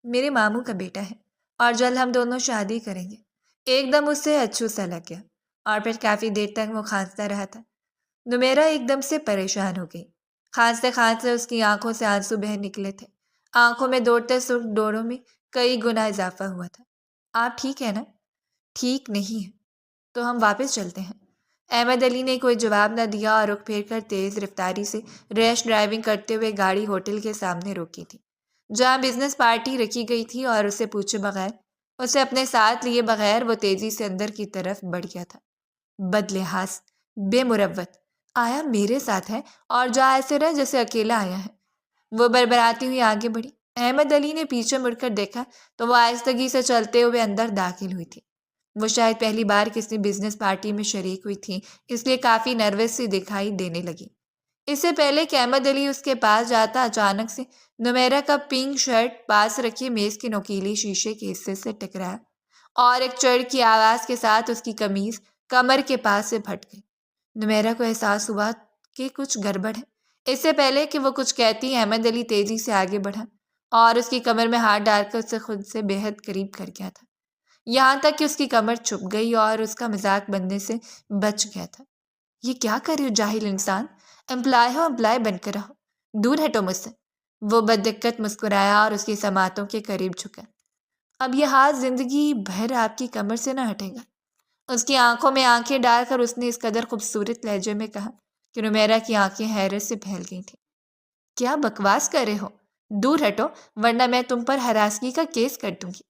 میرے ماموں کا بیٹا ہے اور جلد ہم دونوں شادی کریں گے۔ ایک دم اس سے اچھو سا لگ گیا اور پھر کافی دیر تک وہ کھانستا رہا تھا۔ نمیرہ ایک دم سے پریشان ہو گئی۔ کھانستے کھانستے اس کی آنکھوں سے آنسو بہہ نکلے تھے۔ آنکھوں میں دوڑتے سرخ ڈوروں میں کئی گنا اضافہ ہوا تھا۔ آپ ٹھیک ہے نا؟ ٹھیک نہیں ہے تو ہم واپس چلتے ہیں۔ احمد علی نے کوئی جواب نہ دیا اور رخ پھیر کر تیز رفتاری سے ریش ڈرائیونگ کرتے ہوئے گاڑی ہوٹل کے سامنے روکی تھی، جہاں بزنس پارٹی رکھی گئی تھی، اور اسے پوچھے بغیر، اسے اپنے ساتھ لیے بغیر وہ تیزی سے اندر کی طرف بڑھ گیا تھا۔ بدلحاظ، بے مروت، آیا میرے ساتھ ہے اور جا ایسے رہا جیسے اکیلا آیا ہے۔ وہ بربراتی ہوئی آگے بڑھی۔ احمد علی نے پیچھے مڑ کر دیکھا تو وہ آہستگی سے چلتے ہوئے اندر داخل ہوئی تھی۔ وہ شاید پہلی بار کسی بزنس پارٹی میں شریک ہوئی تھی، اس لیے کافی نروس سی دکھائی دینے لگی۔ اس سے پہلے کہ احمد علی اس کے پاس جاتا، اچانک سے نمیرہ کا پنک شرٹ پاس رکھے میز کے نوکیلی شیشے کے حصے سے ٹکرایا اور ایک چڑ کی آواز کے ساتھ اس کی قمیض کمر کے پاس سے پھٹ گئی۔ نمیرہ کو احساس ہوا کہ کچھ گڑبڑ ہے۔ اس سے پہلے کہ وہ کچھ کہتی، احمد علی تیزی سے آگے بڑھا اور اس کی کمر میں ہاتھ ڈال کر اسے خود سے بے حد قریب کر گیا تھا، یہاں تک کہ اس کی کمر چھپ گئی اور اس کا مذاق بننے سے بچ گیا تھا۔ یہ کیا کر رہے ہو جاہل انسان؟ امپلائی ہو، امپلائی بن کر رہو، دور ہٹو مجھ سے۔ وہ بددقت مسکرایا اور اس کی سماعتوں کے قریب جھکا۔ اب یہ ہاتھ زندگی بھر آپ کی کمر سے نہ ہٹے گا۔ اس کی آنکھوں میں آنکھیں ڈال کر اس نے اس قدر خوبصورت لہجے میں کہا کہ نمیرہ کی آنکھیں حیرت سے پھیل گئی تھیں۔ کیا بکواس کر رہے ہو؟ دور ہٹو ورنہ میں تم پر ہراسگی کا کیس کر دوں گی۔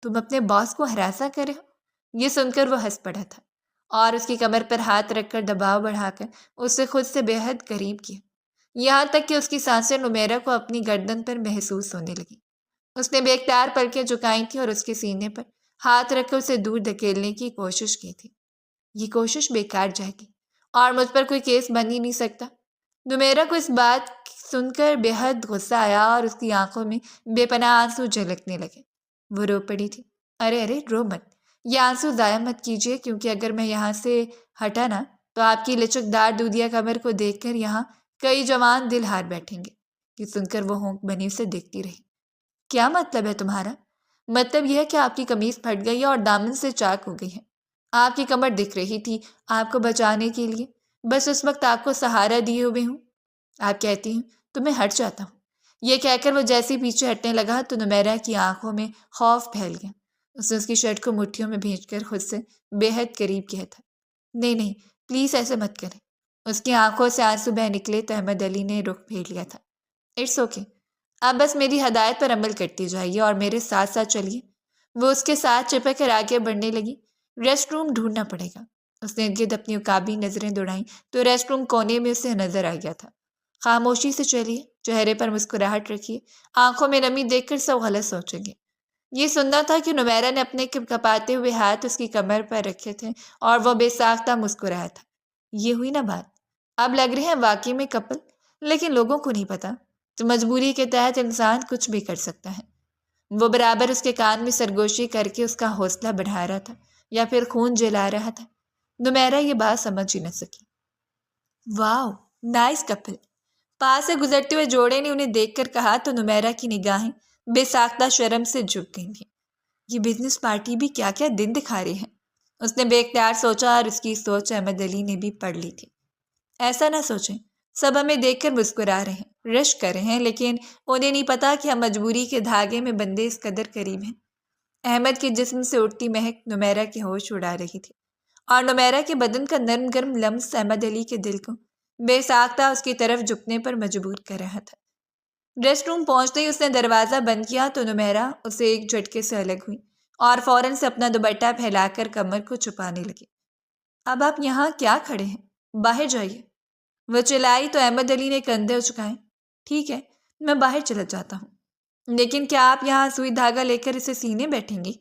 تم اپنے باس کو ہراساں کر رہے ہو؟ یہ سن کر وہ ہنس پڑا تھا اور اس کی کمر پر ہاتھ رکھ کر دباؤ بڑھا کر اسے خود سے بے حد قریب کیا، یہاں تک کہ اس کی سانسیں نمیرہ کو اپنی گردن پر محسوس ہونے لگی۔ اس نے بے اختیار پلکیں جھکائی تھی اور اس کے سینے پر ہاتھ رکھ کر اسے دور دھکیلنے کی کوشش کی تھی۔ یہ کوشش بیکار جائے گی اور مجھ پر کوئی کیس بن ہی نہیں سکتا۔ نمیرہ کو اس بات سن کر بے حد غصہ آیا اور اس کی آنکھوں میں بے پناہ آنسو جھلکنے لگے۔ وہ رو پڑی تھی۔ ارے رو مت، یہ آنسو ضائع مت کیجیے، کیونکہ اگر میں یہاں سے ہٹا نا تو آپ کی لچکدار دودھیا کمر کو دیکھ کر یہاں کئی جوان دل ہار بیٹھیں گے۔ یہ سن کر وہ ہونک بنی سے دیکھتی رہی۔ کیا مطلب ہے تمہارا؟ مطلب یہ ہے کہ آپ کی قمیض پھٹ گئی ہے اور دامن سے چاک ہو گئی ہے۔ آپ کی کمر دکھ رہی تھی آپ کو بچانے کے لیے، بس اس وقت آپ کو سہارا دیے ہوئے ہوں۔ آپ کہتی ہوں تو میں ہٹ جاتا ہوں۔ یہ کہہ کر وہ جیسے پیچھے ہٹنے لگا تو نمیرہ کی آنکھوں میں خوف پھیل گیا۔ اس نے اس کی شرٹ کو مٹھیوں میں بھیج کر خود سے بے حد قریب کیا تھا۔ نہیں پلیز ایسے مت کریں۔ اس کی آنکھوں سے آنسو بہہ نکلے تو احمد علی نے رخ پھیر لیا تھا۔ اٹس اوکے، آپ بس میری ہدایت پر عمل کرتی جائیے اور میرے ساتھ ساتھ چلیے۔ وہ اس کے ساتھ چپک کر آگے بڑھنے لگی۔ ریسٹ روم ڈھونڈنا پڑے گا۔ اس نے ارد اپنی عقابی نظریں دوڑائیں تو ریسٹ روم کونے میں اسے نظر آ گیا تھا۔ خاموشی سے چلیے، چہرے پر مسکراہٹ رکھیے، آنکھوں میں نمی دیکھ کر سب غلط سوچیں گے۔ یہ سننا تھا کہ نمیرہ نے اپنے کپاتے ہوئے ہاتھ اس کی کمر پر رکھے تھے اور وہ بے ساختہ مسکرایا تھا۔ یہ ہوئی نا بات، اب لگ رہے ہیں واقعی میں کپل، لیکن لوگوں کو نہیں پتا تو مجبوری کے تحت انسان کچھ بھی کر سکتا ہے۔ وہ برابر اس کے کان میں سرگوشی کر کے اس کا حوصلہ بڑھا رہا تھا یا پھر خون جلا رہا تھا۔ نمیرہ یہ بات سمجھ ہی نہ سکی۔ واو، نائس کپل، پاس سے گزرتے ہوئے جوڑے نے انہیں دیکھ کر کہا تو نمیرہ کی نگاہیں بے ساختہ شرم سے جھک گئی تھیں۔ یہ بزنس پارٹی بھی کیا کیا دن دکھا رہی ہے، اس نے بے اختیار سوچا اور اس کی سوچ احمد علی نے بھی پڑھ لی تھی۔ ایسا نہ سوچیں، سب ہمیں دیکھ کر مسکرا رہے ہیں، رشک کر رہے ہیں، لیکن انہیں نہیں پتا کہ ہم مجبوری کے دھاگے میں بندھے اس قدر قریب ہیں۔ احمد کے جسم سے اٹھتی مہک نمیرہ کے ہوش اڑا رہی تھی اور نمیرہ کے بدن کا نرم گرم لمس احمد علی کے دل کو بے ساختہ اس کی طرف جھکنے پر مجبور کر رہا تھا۔ ریسٹ روم پہنچتے ہی اس نے دروازہ بند کیا تو نمیرہ اسے ایک جھٹکے سے الگ ہوئی اور فوراً سے اپنا دوپٹہ پھیلا کر کمر کو چھپانے لگی۔ اب آپ یہاں کیا کھڑے ہیں؟ باہر جائیے، وہ چلائی تو احمد علی نے کندھے اچکائے۔ ٹھیک ہے، میں باہر چلا جاتا ہوں، لیکن کیا آپ یہاں سوئی دھاگا لے کر اسے سینے بیٹھیں گی؟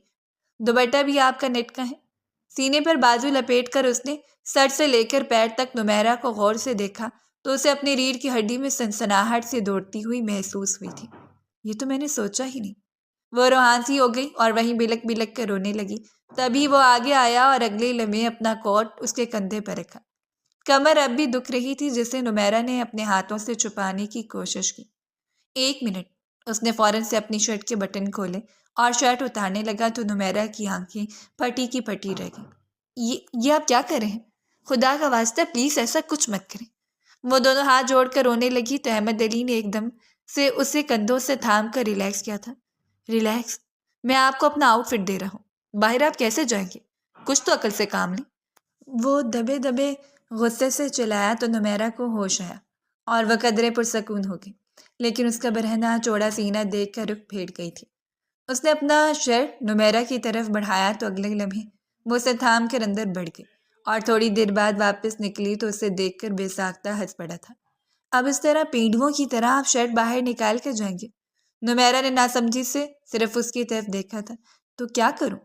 دوپٹہ بھی آپ کا نیٹ کا ہے۔ سینے پر بازو لپیٹ کر اس نے سر سے لے کر پیر تک نمیرہ کو غور سے دیکھا تو اسے اپنی ریڑھ کی ہڈی میں سنسناہٹ سے دوڑتی ہوئی محسوس ہوئی تھی۔ یہ تو میں نے سوچا ہی نہیں۔ وہ روحانسی ہو گئی اور وہیں بلک بلک کر رونے لگی۔ تبھی وہ آگے آیا اور اگلے لمحے اپنا کوٹ اس کے کندھے پر رکھا۔ کمر اب بھی دکھ رہی تھی جسے نمیرہ نے اپنے ہاتھوں سے چھپانے کی کوشش کی۔ 1 منٹ، اس نے فوراً سے اپنی شرٹ کے بٹن کھولے اور شرٹ اتارنے لگا تو نمیرہ کی آنکھیں پھٹی کی پھٹی رہ گئیں۔ یہ آپ کیا کر رہے ہیں؟ خدا کا واسطہ پلیز ایسا کچھ مت کریں۔ وہ دونوں ہاتھ جوڑ کر رونے لگی تو احمد علی نے ایک دم سے اسے کندھوں سے تھام کر ریلیکس کیا تھا۔ ریلیکس؟ میں آپ کو اپنا آؤٹ فٹ دے رہا ہوں، باہر آپ کیسے جائیں گے؟ کچھ تو عقل سے کام لیں۔ وہ دبے دبے غصے سے چلایا تو نمیرہ کو ہوش آیا اور وہ قدرے پرسکون ہو گئی، لیکن اس کا برہنہ چوڑا سینہ دیکھ کر رخ پھیر گئی تھی۔ اس نے اپنا شرٹ نمیرہ کی طرف بڑھایا تو اگلے لمحے وہ اسے تھام کر اندر بڑھ گئی اور تھوڑی دیر بعد واپس نکلی تو اسے دیکھ کر بے ساختہ ہنس پڑا تھا۔ اب اس طرح پینڈووں کی طرح آپ شرٹ باہر نکال کے جائیں گے؟ نمیرہ نے ناسمجھی سے صرف اس کی طرف دیکھا تھا۔ تو کیا کروں؟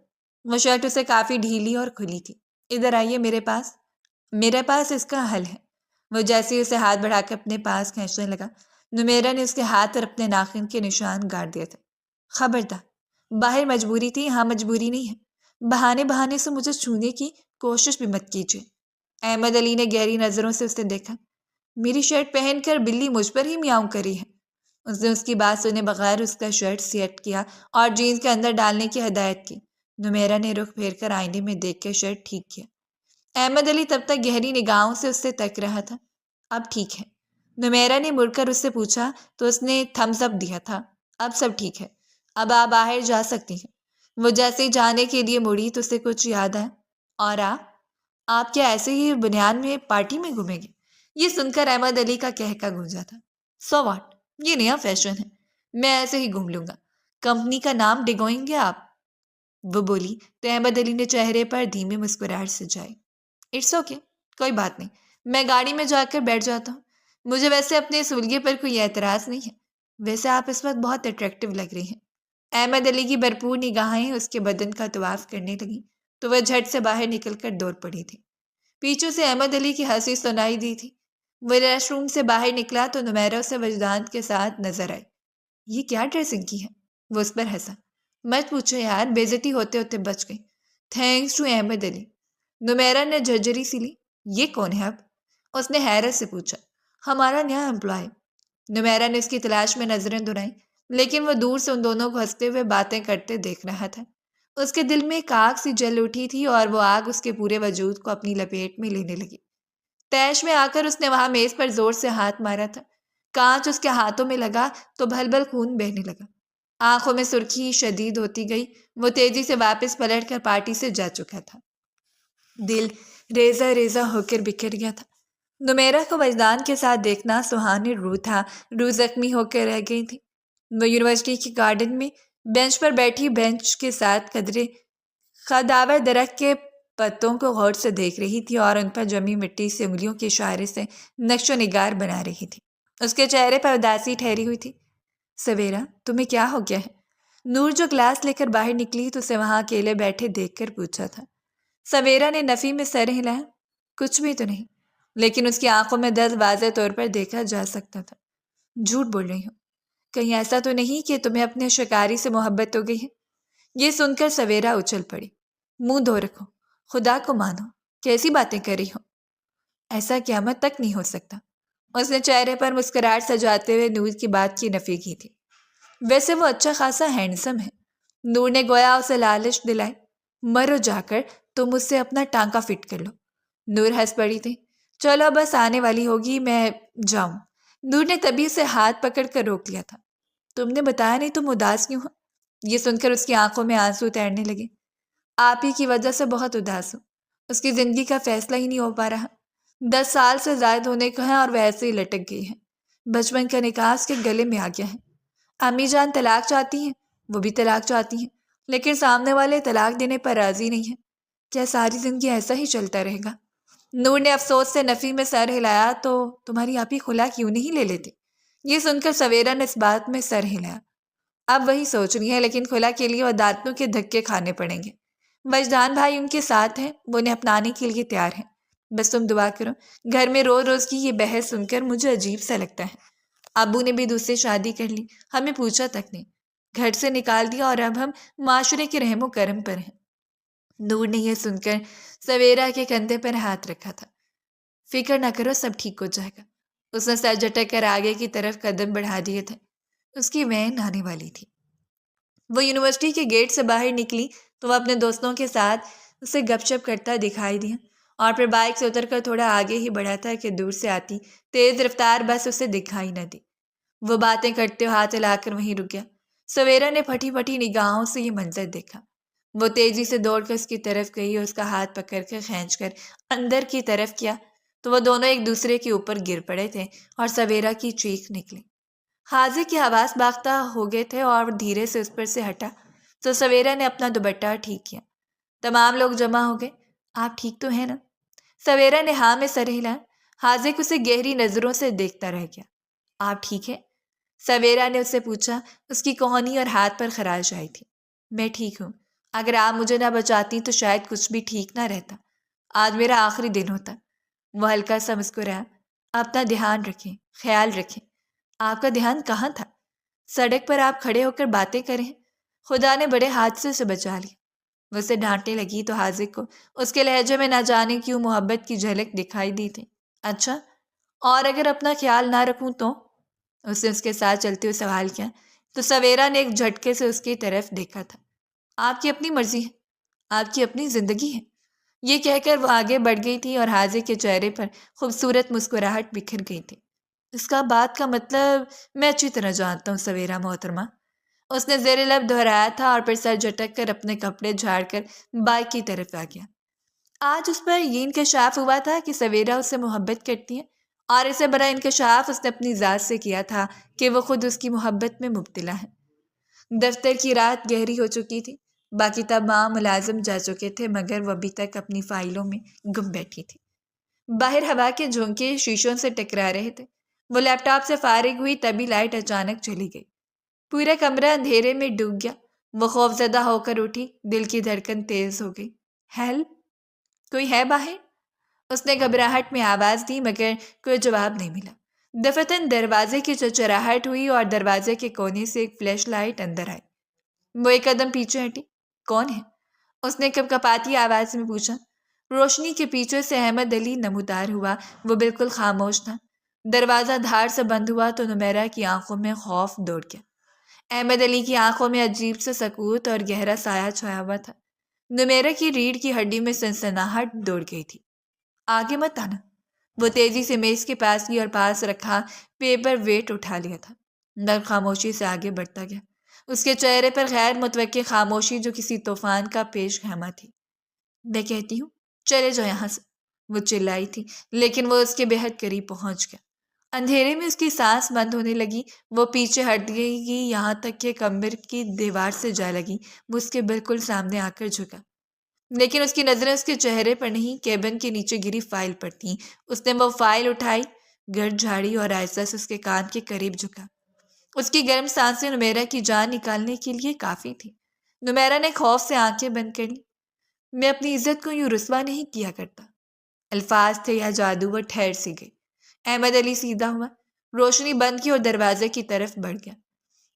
وہ شرٹ اسے کافی ڈھیلی اور کھلی تھی۔ ادھر آئیے میرے پاس اس کا حل ہے۔ وہ جیسے ہی اسے ہاتھ بڑھا کے اپنے پاس کھینچنے لگا، نمیرہ نے اس کے ہاتھ اور اپنے ناخن کے نشان گاڑ دیے تھے۔ خبردار، باہر مجبوری تھی، یہاں مجبوری نہیں ہے۔ بہانے سے مجھے چھونے کی کوشش بھی مت کیجیے۔ احمد علی نے گہری نظروں سے اسے دیکھا۔ میری شرٹ پہن کر بلی مجھ پر ہی میاؤں کری ہے۔ اس نے اس کی بات سنے بغیر اس کا شرٹ سیٹ کیا اور جینز کے اندر ڈالنے کی ہدایت کی۔ نمیرہ نے رخ پھیر کر آئینے میں دیکھ کے شرٹ ٹھیک کیا۔ احمد علی تب تک گہری نگاہوں سے اس سے تک رہا تھا۔ اب ٹھیک ہے؟ نمیرہ نے مڑ کر اس سے پوچھا تو اس نے تھمز اپ دیا تھا۔ اب سب ٹھیک ہے، اب آپ باہر جا سکتی ہیں۔ وہ جیسے ہی جانے کے لیے مڑی تو اسے کچھ یاد آیا۔ اور آپ کیا ایسے ہی بنیان میں پارٹی میں گھومیں گے؟ یہ سن کر احمد علی کا کہکا گونجا تھا۔ سو واٹ، یہ نیا فیشن ہے، میں ایسے ہی گھوم لوں گا۔ کمپنی کا نام ڈگوئیں گے آپ؟ وہ بولی تو احمد علی نے چہرے پر دھیمی مسکراہٹ سجائی۔ اٹس اوکے، کوئی بات نہیں، میں گاڑی میں جا کر بیٹھ جاتا ہوں۔ مجھے ویسے اپنے سولگے پر کوئی اعتراض نہیں ہے۔ ویسے آپ اس وقت بہت اٹریکٹیو لگ رہی ہیں۔ احمد علی کی بھرپور نگاہیں اس کے بدن کا طواف کرنے لگیں تو وہ جھٹ سے باہر نکل کر دوڑ پڑی تھی۔ پیچھے سے احمد علی کی ہنسی سنائی دی تھی۔ وہ ریسٹ روم سے باہر نکلا تو نمیرہ اسے وجدان کے ساتھ نظر آئی۔ یہ کیا ڈریسنگ کی ہے؟ وہ اس پر ہنسا۔ مت پوچھو یار، بے عزتی ہوتے ہوتے بچ گئی۔ تھینکس ٹو احمد علی۔ نمیرہ نے جھرجھری سی لی۔ یہ کون ہے اب؟ اس نے حیرت سے پوچھا۔ ہمارا نیا امپلائی۔ نمیرہ نے اس کی تلاش میں نظریں دورائیں، لیکن وہ دور سے ان دونوں کو ہنستے ہوئے باتیں کرتے دیکھ رہا تھا۔ اس کے دل میں ایک آگ سی جل اٹھی تھی اور وہ آگ اس کے پورے وجود کو اپنی لپیٹ میں لینے لگی۔ تیش میں آ کر اس نے وہاں میز پر زور سے ہاتھ مارا تھا۔ کانچ اس کے ہاتھوں میں لگا تو بھل بھل خون بہنے لگا۔ آنکھوں میں سرخی شدید ہوتی گئی۔ وہ تیزی سے واپس پلٹ کر پارٹی سے جا چکا تھا۔ دل ریزہ ریزہ ہو کر بکھر گیا تھا۔ نمیرہ کو وجدان کے ساتھ دیکھنا سہانے روح تھا۔ روح زخمی ہو کر رہ گئی تھی۔ وہ یونیورسٹی کے گارڈن میں بینچ پر بیٹھی بینچ کے ساتھ قدرے خداور درخت کے پتوں کو غور سے دیکھ رہی تھی اور ان پر جمی مٹی سے انگلیوں کے اشارے سے نقش و نگار بنا رہی تھی۔ اس کے چہرے پر اداسی ٹھہری ہوئی تھی۔ سویرا، تمہیں کیا ہو گیا ہے؟ نور جو گلاس لے کر باہر نکلی تو اسے وہاں اکیلے بیٹھے دیکھ کر پوچھا تھا۔ سویرا نے نفی میں سر ہلایا۔ کچھ بھی تو نہیں، لیکن اس کی آنکھوں میں درد واضح طور پر دیکھا جا سکتا تھا۔ جھوٹ بول رہی ہوں، کہیں ایسا تو نہیں کہ تمہیں اپنے شکاری سے محبت ہو گئی ہے؟ یہ سن کر سویرا اچھل پڑی۔ منہ دھو رکھو، خدا کو مانو، کیسی باتیں کر رہی ہو؟ ایسا قیامت تک نہیں ہو سکتا۔ اس نے چہرے پر مسکراہٹ سجاتے ہوئے نور کی بات کی نفی کی تھی۔ ویسے وہ اچھا خاصا ہینڈسم ہے۔ نور نے گویا اسے لالچ دلائی۔ مرو جا کر تم اس سے اپنا ٹانکا فٹ کر لو۔ نور ہنس پڑی تھی۔ چلو بس آنے والی ہوگی، میں جاؤں۔ نور نے تبھی اسے ہاتھ پکڑ کر روک لیا تھا۔ تم نے بتایا نہیں تم اداس کیوں ہو؟ یہ سن کر اس کی آنکھوں میں آنسو تیرنے لگے۔ آپ ہی کی وجہ سے بہت اداس ہوں۔ اس کی زندگی کا فیصلہ ہی نہیں ہو پا رہا۔ 10 سال سے زائد ہونے کو ہے اور وہ ایسے ہی لٹک گئی ہے۔ بچپن کا نکاح اس کے گلے میں آ گیا ہے۔ امی جان طلاق چاہتی ہیں، وہ بھی طلاق چاہتی ہیں۔ لیکن سامنے والے طلاق دینے پر راضی نہیں ہے۔ کیا ساری زندگی ایسا ہی چلتا رہے گا؟ نور نے افسوس سے نفی میں سر ہلایا۔ تو تمہاری آپی خلا کیوں نہیں لے لیتی؟ یہ سن کر سویرا نے اس بات میں سر ہلایا۔ اب وہی سوچ رہی ہے، لیکن خلا کے لیے عدالتوں کے دھکے کھانے پڑیں گے۔ وجدان بھائی ان کے ساتھ ہیں، وہ انہیں اپنانے کے لیے تیار ہیں۔ بس تم دعا کرو۔ گھر میں روز روز کی یہ بحث سن کر مجھے عجیب سا لگتا ہے۔ ابو نے بھی دوسری شادی کر لی، ہمیں پوچھا تک نہیں، گھر سے نکال دیا، اور اب ہم معاشرے کے رحم و کرم پر ہیں۔ نور نے یہ سن کر سویرا کے کندھے پر ہاتھ رکھا تھا۔ فکر نہ کرو، سب ٹھیک ہو جائے گا۔ اس نے سر جھٹک کر آگے کی طرف قدم بڑھا دیے تھے۔ اس کی وین آنے والی تھی۔ وہ یونیورسٹی کے گیٹ سے باہر نکلی تو وہ اپنے دوستوں کے ساتھ اسے گپ شپ کرتا دکھائی دیا، اور پھر بائک سے اتر کر تھوڑا آگے ہی بڑھا تھا کہ دور سے آتی تیز رفتار بس اسے دکھائی نہ دی۔ وہ باتیں کرتے ہوئے ہاتھ ہلا کر وہیں رک گیا۔ سویرا نے پھٹی پھٹی نگاہوں سے یہ منظر دیکھا۔ وہ تیزی سے دوڑ کر اس کی طرف گئی اور اس کا ہاتھ پکڑ کر کھینچ کر اندر کی طرف کیا تو وہ دونوں ایک دوسرے کے اوپر گر پڑے تھے اور سویرا کی چیخ نکلی۔ حاضر کی حواس باختہ ہو گئے تھے اور دھیرے سے اس پر سے ہٹا تو سویرا نے اپنا دوپٹہ ٹھیک کیا۔ تمام لوگ جمع ہو گئے۔ آپ ٹھیک تو ہیں نا؟ سویرا نے ہاں میں سر ہلایا۔ حاضر اسے گہری نظروں سے دیکھتا رہ گیا۔ آپ ٹھیک ہے؟ سویرا نے اس سے پوچھا۔ اس کی کوہنی اور ہاتھ پر خراش آئی تھی۔ میں ٹھیک ہوں۔ اگر آپ مجھے نہ بچاتی تو شاید کچھ بھی ٹھیک نہ رہتا۔ آج میرا آخری دن ہوتا۔ وہ ہلکا سا مسکرایا۔ اپنا دھیان رکھیں، خیال رکھیں۔ آپ کا دھیان کہاں تھا؟ سڑک پر آپ کھڑے ہو کر باتیں کریں۔ خدا نے بڑے حادثے سے بچا لیا۔ وہ اسے ڈانٹنے لگی تو حاضر کو اس کے لہجے میں نہ جانے کیوں محبت کی جھلک دکھائی دی تھی۔ اچھا، اور اگر اپنا خیال نہ رکھوں تو؟ اس نے اس کے ساتھ چلتے ہوئے سوال کیا تو سویرا نے ایک جھٹکے سے اس کی طرف دیکھا تھا۔ آپ کی اپنی مرضی ہے، آپ کی اپنی زندگی ہے۔ یہ کہہ کر وہ آگے بڑھ گئی تھی اور حاضر کے چہرے پر خوبصورت مسکراہٹ بکھر گئی تھی۔ اس کا بات کا مطلب میں اچھی طرح جانتا ہوں سویرا محترمہ۔ اس نے زیر لب دہرایا تھا اور پھر سر جھٹک کر اپنے کپڑے جھاڑ کر بائک کی طرف آ گیا۔ آج اس پر یہ انکشاف ہوا تھا کہ سویرا اس سے محبت کرتی ہے، اور اسے بڑا انکشاف اس نے اپنی ذات سے کیا تھا کہ وہ خود اس کی محبت میں مبتلا ہے۔ دفتر کی رات گہری ہو چکی تھی۔ باقی تمام ملازم جا چکے تھے، مگر وہ ابھی تک اپنی فائلوں میں گم بیٹھی تھی۔ باہر ہوا کے جھونکے شیشوں سے ٹکرا رہے تھے۔ وہ لیپ ٹاپ سے فارغ ہوئی تبھی لائٹ اچانک چلی گئی۔ پورا کمرہ اندھیرے میں ڈوب گیا۔ وہ خوفزدہ ہو کر اٹھی، دل کی دھڑکن تیز ہو گئی۔ ہیلپ! کوئی ہے باہر؟ اس نے گھبراہٹ میں آواز دی، مگر کوئی جواب نہیں ملا۔ دفتن دروازے کی چرچراہٹ ہوئی اور دروازے کے کونے سے ایک فلیش لائٹ اندر آئی۔ وہ ایک قدم پیچھے ہٹی۔ کون ہے؟ اس نے کپ کپاتی آواز میں پوچھا۔ روشنی کے پیچھے سے احمد علی نمودار ہوا۔ وہ بالکل خاموش تھا۔ دروازہ دھار سے بند ہوا تو نمیرہ کی آنکھوں میں خوف دوڑ گیا۔ احمد علی کی آنکھوں میں عجیب سے سکوت اور گہرا سایہ چھایا ہوا تھا۔ نمیرہ کی ریڑھ کی ہڈی میں سنسناہٹ دوڑ گئی تھی۔ آگے مت آنا۔ وہ تیزی سے میز کے پاس گئی اور پاس رکھا پیپر ویٹ اٹھا لیا تھا۔ نرم خاموشی سے آگے بڑھتا گیا۔ اس کے چہرے پر غیر متوقع خاموشی جو کسی طوفان کا پیش خیمہ تھی۔ میں کہتی ہوں چلے جاؤ یہاں سے، وہ چلائی تھی، لیکن وہ اس کے بے حد قریب پہنچ گیا۔ اندھیرے میں اس کی سانس بند ہونے لگی۔ وہ پیچھے ہٹ گئی یہاں تک کہ کمر کی دیوار سے جا لگی۔ وہ اس کے بالکل سامنے آ کر جھکا، لیکن اس کی نظریں اس کے چہرے پر نہیں، کیبن کے نیچے گری فائل پر تھیں۔ اس نے وہ فائل اٹھائی، گرد جھاڑی اور آہستہ سے اس کے کان کے قریب جھکا۔ اس کی گرم سانسیں نمیرہ کی جان نکالنے کے لیے کافی تھی۔ نمیرہ نے خوف سے آنکھیں بند کر لی۔ میں اپنی عزت کو یوں رسوا نہیں کیا کرتا۔ الفاظ تھے یا جادو، وہ ٹھہر سی گئی۔ احمد علی سیدھا ہوا، روشنی بند کی اور دروازے کی طرف بڑھ گیا۔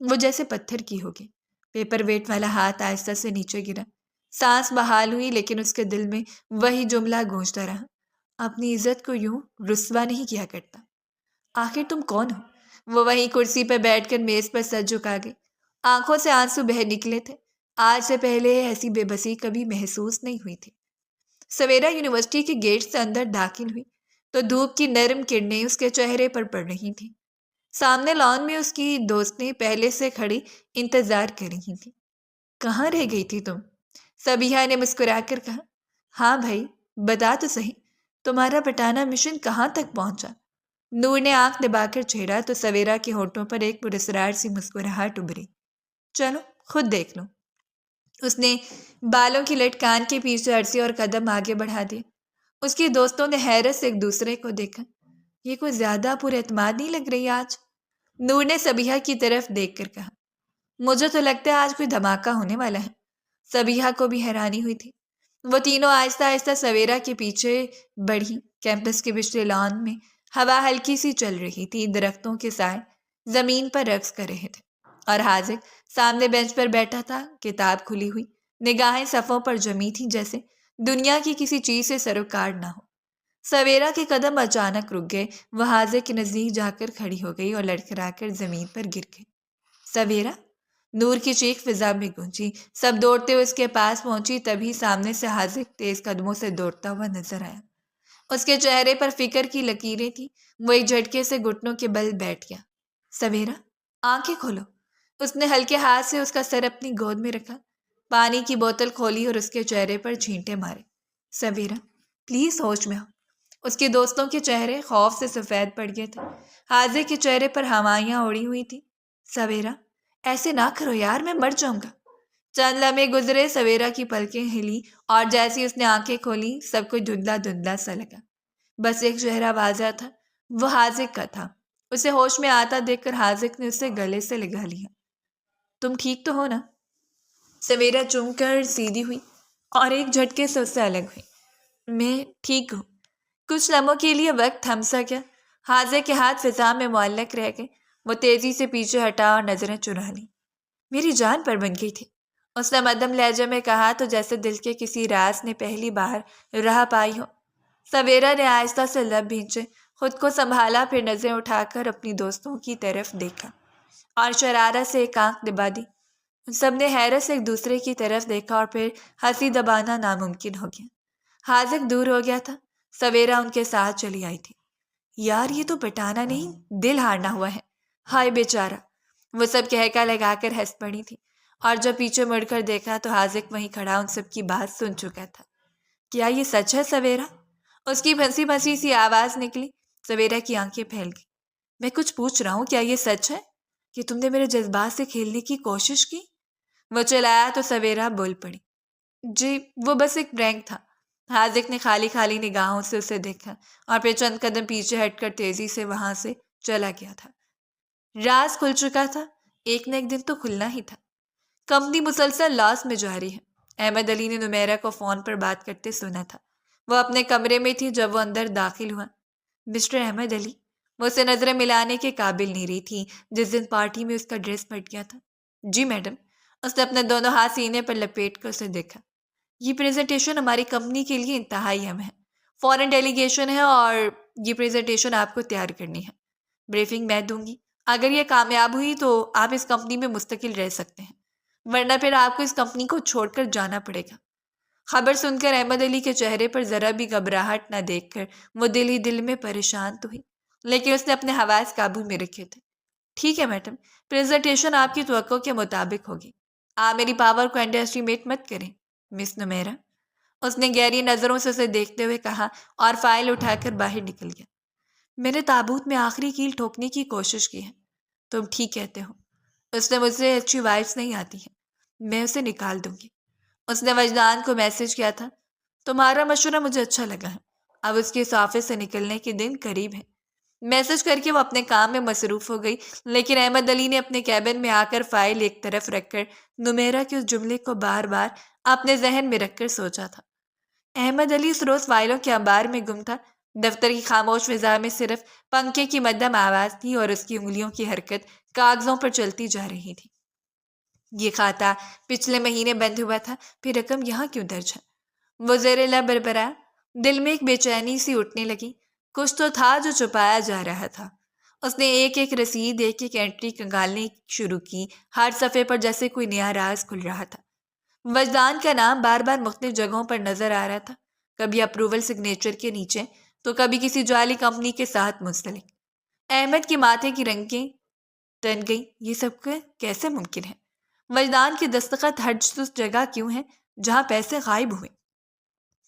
وہ جیسے پتھر کی ہو گئی۔ پیپر ویٹ والا ہاتھ آہستہ سے نیچے گرا۔ سانس بحال ہوئی، لیکن اس کے دل میں وہی جملہ گونجتا رہا، اپنی عزت کو یوں رسوا نہیں کیا کرتا۔ آخر تم کون ہو؟ وہ وہیں کرسی پہ بیٹھ کر میز پر سر جھکا گئی۔ آنکھوں سے آنسو بہہ نکلے تھے۔ آج سے پہلے ایسی بے بسی کبھی محسوس نہیں ہوئی تھی۔ سویرا یونیورسٹی کے گیٹ سے اندر داخل ہوئی تو دھوپ کی نرم کرنیں اس کے چہرے پر پڑ رہی تھیں۔ سامنے لان میں اس کی دوستیں پہلے سے کھڑی انتظار کر رہی تھیں۔ کہاں رہ گئی تھی تم؟ سبیہا نے مسکرا کر کہا۔ ہاں بھائی، بتا تو صحیح، تمہارا بٹانا مشن کہاں تک پہنچا؟ نور نے آنکھ دبا کر چھیڑا تو سویرا کے ہونٹوں پر ایک پراسرار سی مسکراہٹ ابھری۔ چلو خود دیکھ لو۔ اس نے بالوں کی لٹ کان کے پیچھے اڑسی اور قدم آگے بڑھا دیے۔ اس کے دوستوں نے حیرت سے ایک دوسرے کو دیکھا۔ یہ کوئی زیادہ پر اعتماد نہیں لگ رہی آج، نور نے صبیحہ کی طرف دیکھ کر کہا۔ مجھے تو لگتا ہے آج کوئی دھماکہ ہونے والا ہے۔ صبیحہ کو بھی حیرانی ہوئی تھی۔ وہ تینوں آہستہ آہستہ سویرا کے پیچھے بڑھی۔ کیمپس کے پچھلے لان میں ہوا ہلکی سی چل رہی تھی، درختوں کے سائے زمین پر رقص کر رہے تھے، اور حاذق سامنے بینچ پر بیٹھا تھا، کتاب کھلی ہوئی، نگاہیں صفوں پر جمی تھی، جیسے دنیا کی کسی چیز سے سروکار نہ ہو۔ سویرا کے قدم اچانک رک گئے۔ وہ حاذق کے نزدیک جا کر کھڑی ہو گئی اور لڑکھڑا کر زمین پر گر گئی۔ سویرا! نور کی چیخ فضا میں گونجی۔ سب دوڑتے ہوئے اس کے پاس پہنچی، تبھی سامنے سے حاذق تیز قدموں سے دوڑتا ہوا نظر آیا۔ اس کے چہرے پر فکر کی لکیریں تھیں۔ وہ ایک جھٹکے سے گھٹنوں کے بل بیٹھ گیا۔ سویرا، آنکھیں کھولو۔ اس نے ہلکے ہاتھ سے اس کا سر اپنی گود میں رکھا، پانی کی بوتل کھولی اور اس کے چہرے پر چھینٹے مارے۔ سویرا، پلیز ہوش میں آؤ۔ اس کے دوستوں کے چہرے خوف سے سفید پڑ گئے تھے۔ حاذق کے چہرے پر ہوائیاں اڑی ہوئی تھی۔ سویرا، ایسے نہ کرو یار، میں مر جاؤں گا۔ چند لمحے گزرے، سویرا کی پلکیں ہلی اور جیسی اس نے آنکھیں کھولی، سب کچھ دھندلا دھندلا سا لگا۔ بس ایک چہرہ واضح تھا، وہ حاذق کا تھا۔ اسے ہوش میں آتا دیکھ کر حاذق نے اسے گلے سے لگا لیا۔ تم ٹھیک تو ہو نا؟ سویرا چونک کر سیدھی ہوئی اور ایک جھٹکے سے اس سے الگ ہوئی۔ میں ٹھیک ہوں۔ کچھ لمحوں کے لیے وقت تھم سا گیا۔ حاذق کے ہاتھ فضا میں معلق رہ گئے۔ وہ تیزی سے پیچھے ہٹا اور نظریں چرا لیں۔ میری جان پر بن گئی تھی، اس نے مدھم لہجے میں کہا، تو جیسے دل کے کسی راز نے پہلی بار راہ پائی ہو۔ سویرا نے آہستہ سے لب بھینچے، خود کو سنبھالا، پھر نظریں اٹھا کر اپنی دوستوں کی طرف دیکھا اور شرارت سے ایک آنکھ دبا دی۔ سب نے حیرت سے ایک دوسرے کی طرف دیکھا اور پھر ہنسی دبانا ناممکن ہو گیا۔ حاذق دور ہو گیا تھا، سویرا ان کے ساتھ چلی آئی تھی۔ یار یہ تو پٹانا نہیں، دل ہارنا ہوا ہے، ہائے بیچارہ، وہ سب کہکا لگا کر ہنس پڑی تھی، اور جب پیچھے مڑ کر دیکھا تو حاذق وہیں کھڑا ان سب کی بات سن چکا تھا۔ کیا یہ سچ ہے سویرا؟ اس کی پھنسی پھنسی سی آواز نکلی۔ سویرا کی آنکھیں پھیل گئی۔ میں کچھ پوچھ رہا ہوں، کیا یہ سچ ہے کہ تم نے میرے جذبات سے کھیلنے کی کوشش کی؟ وہ چلایا تو سویرا بول پڑی، جی وہ بس ایک پرینک تھا۔ حاذق نے خالی خالی نگاہوں سے اسے دیکھا اور پھر چند قدم پیچھے ہٹ کر تیزی سے وہاں سے چلا گیا تھا۔ راز کھل چکا تھا، ایک نہ ایک دن تو کھلنا ہی تھا۔ کمپنی مسلسل لاس میں جاری ہے۔ احمد علی نے نمیرہ کو فون پر بات کرتے سنا تھا۔ وہ اپنے کمرے میں تھی جب وہ اندر داخل ہوا۔ مسٹر احمد علی؟ وہ اسے نظریں ملانے کے قابل نہیں رہی تھی جس دن پارٹی میں اس کا ڈریس پھٹ گیا تھا۔ جی میڈم۔ اس نے اپنے دونوں ہاتھ سینے پر لپیٹ کر اسے دیکھا۔ یہ پریزنٹیشن ہماری کمپنی کے لیے انتہائی اہم ہے، فورن ڈیلیگیشن ہے اور یہ پریزنٹیشن آپ کو تیار کرنی ہے۔ بریفنگ میں دوں گی، اگر یہ کامیاب ہوئی تو آپ اس کمپنی میں مستقل رہ سکتے ہیں، ورنہ پھر آپ کو اس کمپنی کو چھوڑ کر جانا پڑے گا۔ خبر سن کر احمد علی کے چہرے پر ذرا بھی گھبراہٹ نہ دیکھ کر وہ دل ہی دل میں پریشان تو ہوئی، لیکن اس نے اپنے حواس قابو میں رکھے تھے۔ ٹھیک ہے میڈم، پریزنٹیشن آپ کی توقع کے مطابق ہوگی، آپ میری پاور کو انڈر اسٹیمیٹ مت کریں مس نمیرہ۔ اس نے گہری نظروں سے اسے دیکھتے ہوئے کہا اور فائل اٹھا کر باہر نکل گیا۔ میں نے تابوت میں آخری کیل ٹھوکنے کی کوشش کی ہے۔ تم ٹھیک کہتے ہو، اس نے مجھ سے اچھی وائبس نہیں آتی ہیں، میں اسے نکال دوں گی۔ اس نے وجدان کو میسج کیا تھا، تمہارا مشورہ مجھے اچھا لگا ہے، اب اس کے اس آفس سے نکلنے کے دن قریب ہے۔ میسج کر کے وہ اپنے کام میں مصروف ہو گئی، لیکن احمد علی نے اپنے کیبن میں آ کر فائل ایک طرف رکھ کر نمیرہ کے اس جملے کو بار بار اپنے ذہن میں رکھ کر سوچا تھا۔ احمد علی اس روز فائلوں کے انبار میں گم تھا۔ دفتر کی خاموش فضا میں صرف پنکھے کی مدھم آواز تھی اور اس کی انگلیوں کی حرکت کاغذوں پر چلتی جا رہی تھی۔ یہ کھاتا پچھلے مہینے بند ہوا تھا، پھر رقم یہاں کیوں درج ہے؟ وہ زیر لب بربرا، دل میں ایک بے چینی سی اٹھنے لگی۔ کچھ تو تھا جو چھپایا جا رہا تھا۔ اس نے ایک ایک رسید، ایک ایک انٹری کنگالنے شروع کی، ہر صفحے پر جیسے کوئی نیا راز کھل رہا تھا۔ وجدان کا نام بار بار مختلف جگہوں پر نظر آ رہا تھا، کبھی اپروول سگنیچر کے نیچے تو کبھی کسی جعلی کمپنی کے ساتھ منسلک۔ احمد کے ماتھے کی رنگیں تن گئی، یہ سب کیسے ممکن ہے؟ وجدان کی دستخط ہر جگہ کیوں ہے جہاں پیسے غائب ہوئے؟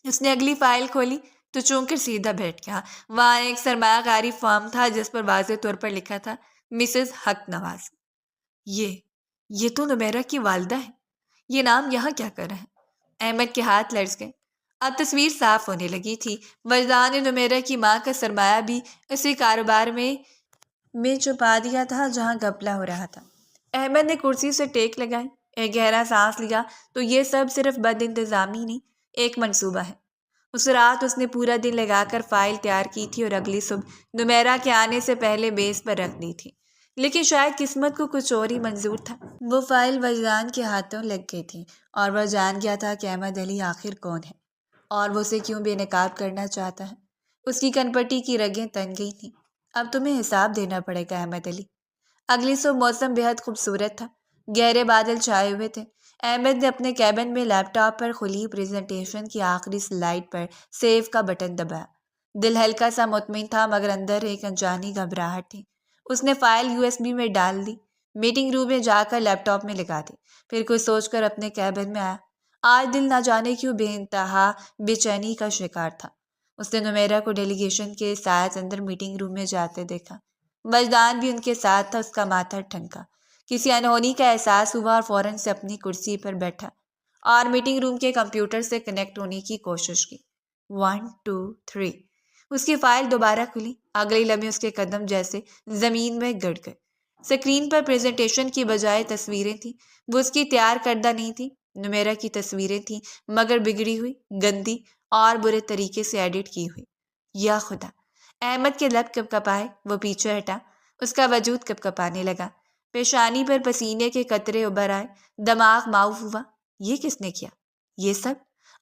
اس نے اگلی فائل کھولی تو چونک کر سیدھا بیٹھ گیا۔ وہاں ایک سرمایہ کاری فارم تھا جس پر واضح طور پر لکھا تھا مسز حق نواز۔ یہ تو نمیرہ کی والدہ ہے۔ یہ نام یہاں کیا کر رہے ہیں؟ احمد کے ہاتھ لرز گئے۔ اب تصویر صاف ہونے لگی تھی۔ وجدان نے نمیرہ کی ماں کا سرمایہ بھی اسی کاروبار میں چھپا دیا تھا جہاں گھپلا ہو رہا تھا۔ احمد نے کرسی سے ٹیک لگائی، ایک گہرا سانس لیا۔ تو یہ سب صرف بد انتظامی نہیں، ایک منصوبہ ہے۔ اس رات اس نے پورا دن لگا کر فائل تیار کی تھی اور اگلی صبح نمیرہ کے آنے سے پہلے بیس پر رکھ دی تھی۔ لیکن شاید قسمت کو کچھ اور ہی منظور تھا۔ وہ فائل وجدان کے ہاتھوں لگ گئی تھی اور وہ جان گیا تھا کہ احمد علی آخر کون ہے اور وہ اسے کیوں بے نقاب کرنا چاہتا ہے۔ اس کی کنپٹی کی رگیں تن گئی تھیں۔ اب تمہیں حساب دینا پڑے گا احمد علی۔ اگلی صبح موسم بہت خوبصورت تھا، گہرے بادل چھائے ہوئے تھے۔ احمد نے اپنے کیبن میں لیپ ٹاپ پر کھلی پریزنٹیشن کی آخری سلائیڈ پر سیو کا بٹن دبایا۔ دل ہلکا سا مطمئن تھا مگر اندر ایک انجانی گھبراہٹ تھی۔ اس نے فائل USB میں ڈال دی، میٹنگ روم میں جا کر لیپ ٹاپ میں لگا دی، پھر کچھ سوچ کر اپنے کیبن میں آیا۔ آج دل نہ جانے کیوں بے انتہا بے چینی کا شکار تھا۔ اس نے نمیرہ کو ڈیلیگیشن کے ساتھ اندر میٹنگ روم میں جاتے دیکھا۔ وجدان بھی ان کے ساتھ تھا۔ اس کا ماتھا ٹھنکا، کسی انہونی کا احساس ہوا اور فوراً سے اپنی کرسی پر بیٹھا اور میٹنگ روم کے کمپیوٹر سے کنیکٹ ہونے کی کوشش کی۔ 1 2 3 اس کی فائل دوبارہ کھلی۔ اگلے لمحے اس کے قدم جیسے زمین میں گڑ گئے۔ سکرین پر پریزنٹیشن کی بجائے تصویریں تھیں۔ وہ اس کی تیار کردہ نہیں تھی، نمیرہ کی تصویریں تھیں، مگر بگڑی ہوئی، گندی اور برے طریقے سے ایڈٹ کی ہوئی۔ یا خدا! احمد کے لب کپکپائے، وہ پیچھے ہٹا، اس کا وجود کپکپانے لگا، پیشانی پر پسینے کے قطرے ابھر آئے، دماغ معاف ہوا۔ یہ کس نے کیا؟ یہ سب؟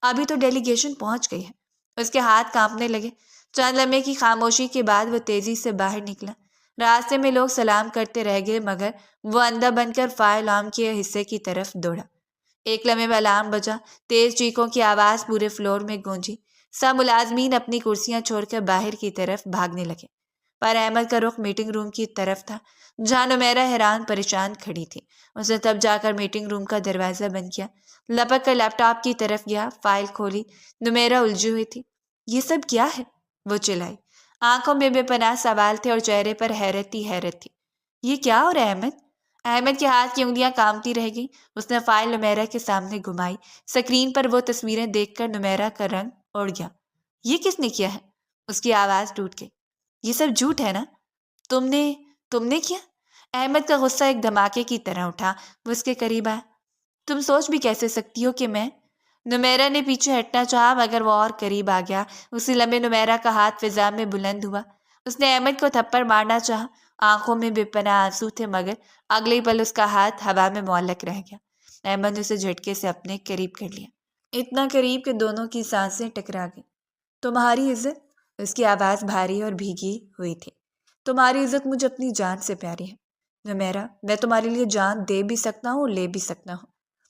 ابھی تو ڈیلیگیشن پہنچ گئی ہے۔ اس کے ہاتھ کانپنے لگے۔ چند لمحے کی خاموشی کے بعد وہ تیزی سے باہر نکلا۔ راستے میں لوگ سلام کرتے رہ گئے مگر وہ اندھا بن کر فائل عام کے حصے کی طرف دوڑا۔ ایک لمحے میں الارم بجا، تیز چیخوں کی آواز پورے فلور میں گونجی۔ سب ملازمین اپنی کرسیاں چھوڑ کر باہر کی طرف بھاگنے لگے، پر احمد کا رخ میٹنگ روم کی طرف تھا جہاں نمیرہ حیران پریشان کھڑی تھی۔ اس نے تب جا کر میٹنگ روم کا دروازہ بند کیا، لپک کر لیپ ٹاپ کی طرف گیا، فائل کھولی۔ نمیرہ الجھی ہوئی تھی۔ یہ سب کیا ہے؟ وہ چلائی۔ آنکھوں میں بے پناہ سوال تھے اور چہرے پر حیرت ہی حیرت تھی۔ یہ کیا ہو رہا ہے احمد؟ احمد کے ہاتھ کی انگلیاں کانپتی رہ گئیں۔ اس نے فائل نمیرہ کے سامنے گھمائی۔ سکرین پر وہ تصویریں دیکھ کر نمیرہ کا رنگ اڑ گیا۔ یہ کس نے کیا ہے؟ اس کی آواز ٹوٹ گئی۔ یہ سب جھوٹ ہے نا؟ تم نے کیا؟ احمد کا غصہ ایک دھماکے کی طرح اٹھا۔ وہ اس کے قریب آیا۔ تم سوچ بھی کیسے سکتی ہو کہ میں؟ نمیرہ نے پیچھے ہٹنا چاہا مگر وہ اور قریب آ گیا۔ اسی لمحے نمیرہ کا ہاتھ فضا میں بلند ہوا۔ اس نے احمد کو تھپڑ مارنا چاہا، آنکھوں میں بے پناہ آنسو تھے مگر اگلے پل اس کا ہاتھ ہوا میں معلق رہ گیا۔ احمد نے اسے جھٹکے سے اپنے قریب کر لیا، اتنا قریب کہ دونوں کی سانسیں ٹکرا گئیں۔ تمہاری عزت؟ اس کی آواز بھاری اور بھیگی ہوئی تھی۔ تمہاری عزت مجھے اپنی جان سے پیاری ہے نمیرہ۔ میں تمہارے لیے جان دے بھی سکتا ہوں اور لے بھی سکتا ہوں۔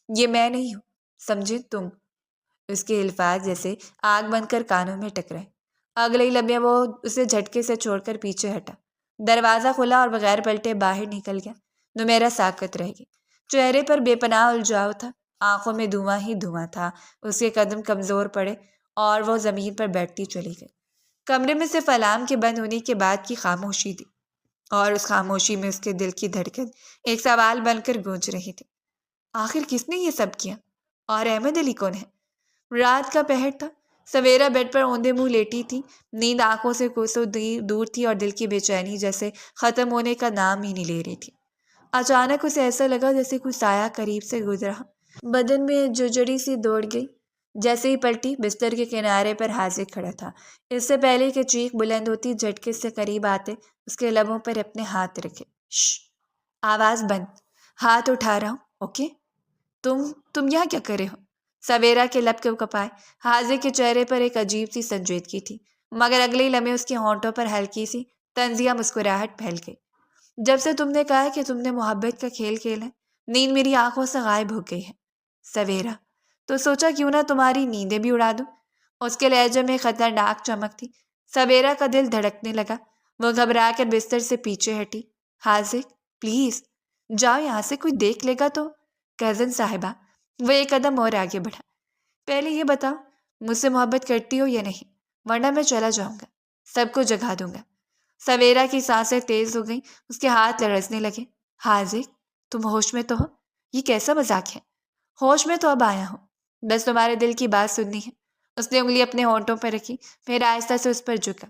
یہ میں نہیں ہوں، سمجھے تم؟ اس کے الفاظ جیسے آگ بن کر کانوں میں ٹکرائے۔ اگلے ہی لمحے وہ اسے جھٹکے سے چھوڑ کر پیچھے ہٹا۔ دروازہ کھلا اور بغیر پلٹے باہر نکل گیا۔ نمیرہ ساکت رہ گئی، چہرے پر بے پناہ الجھاؤ تھا، آنکھوں میں دھواں ہی دھواں تھا۔ اس کے قدم کمزور پڑے اور وہ زمین پر بیٹھتی چلی گئی۔ کمرے میں صرف الارم کے بند ہونے کے بعد کی خاموشی تھی اور اس خاموشی میں اس کے دل کی دھڑکن ایک سوال بن کر گونج رہی تھی۔ آخر کس نے یہ سب کیا؟ اور احمد علی کون ہے؟ رات کا پہر تھا، سویرا بیڈ پر اوندے منہ لیٹی تھی۔ نیند آنکھوں سے کوسوں دور تھی اور دل کی بے چینی جیسے ختم ہونے کا نام ہی نہیں لے رہی تھی۔ اچانک اسے ایسا لگا جیسے کوئی سایہ قریب سے گزرا، بدن میں جوجڑی سی دوڑ گئی۔ جیسے ہی پلٹی، بستر کے کنارے پر حاضر کھڑا تھا۔ اس سے پہلے کہ چیخ بلند ہوتی، جھٹکے سے قریب آتے اس کے لبوں پر اپنے ہاتھ رکھے۔ شش! آواز بند، ہاتھ اٹھا رہا ہوں، اوکے؟ تم یہاں کیا کرے ہو؟ سویرا کے لب کپکپائے۔ حاضر کے چہرے پر ایک عجیب سی سنجیدگی تھی مگر اگلے لمحے اس کے ہونٹوں پر ہلکی سی طنزیہ مسکراہٹ پھیل گئی۔ جب سے تم نے کہا کہ تم نے محبت کا کھیل کھیلا ہے، نیند میری آنکھوں سے غائب ہو گئی ہے سویرا، تو سوچا کیوں نہ تمہاری نیندیں بھی اڑا دوں۔ اس کے لہجے میں خطرناک چمک تھی۔ سویرا کا دل دھڑکنے لگا، وہ گھبرا کر بستر سے پیچھے ہٹی۔ حاضر پلیز جاؤ یہاں سے، کوئی دیکھ لے گا تو۔ کزن صاحبہ، وہ ایک قدم اور آگے بڑھا۔ پہلے یہ بتاؤ مجھ سے محبت کرتی ہو یا نہیں، ورنہ میں چلا جاؤں گا، سب کو جگا دوں گا۔ سویرا کی سانسیں تیز ہو گئیں، اس کے ہاتھ لرزنے لگے۔ حاضر تم ہوش میں تو ہو؟ یہ کیسا مذاق ہے؟ ہوش میں تو اب آیا ہوں، بس تمہارے دل کی بات سننی ہے۔ اس نے انگلی اپنے ہونٹوں پر رکھی، پھر آہستہ سے اس پر جھکا۔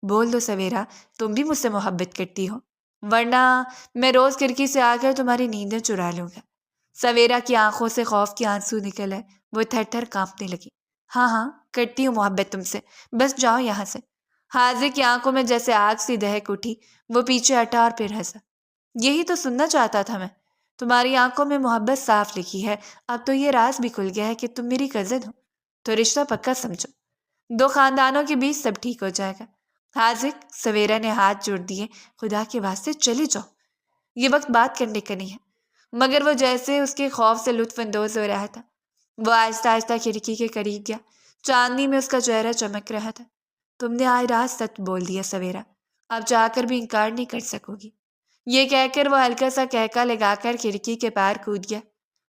بول دو سویرا، تم بھی مجھ سے محبت کرتی ہو، ورنہ میں روز کھڑکی سے آ کر تمہاری نیندیں چرا لوں گا۔ سویرا کی آنکھوں سے خوف کے آنسو نکل آئے، وہ تھر تھر کانپنے لگی۔ ہاں ہاں کرتی ہوں محبت تم سے، بس جاؤ یہاں سے۔ حاضر کی آنکھوں میں جیسے آگ سی دہک اٹھی، وہ پیچھے ہٹا اور پھر ہنسا۔ یہی تو سننا چاہتا تھا میں، تمہاری آنکھوں میں محبت صاف لکھی ہے۔ اب تو یہ راز بھی کھل گیا ہے کہ تم میری کزن ہو، تو رشتہ پکا سمجھو، دو خاندانوں کے بیچ سب ٹھیک ہو جائے گا۔ حاذق، سویرا نے ہاتھ جوڑ دیے، خدا کے واسطے چلی جاؤ، یہ وقت بات کرنے کا نہیں ہے۔ مگر وہ جیسے اس کے خوف سے لطف اندوز ہو رہا تھا، وہ آہستہ آہستہ کھڑکی کے قریب گیا۔ چاندنی میں اس کا چہرہ چمک رہا تھا۔ تم نے آج رات سچ بول دیا سویرا، اب چاہ کر بھی انکار نہیں کر سکو گی۔ یہ کہہ کر وہ ہلکا سا کہکا لگا کر کھڑکی کے پار کود گیا۔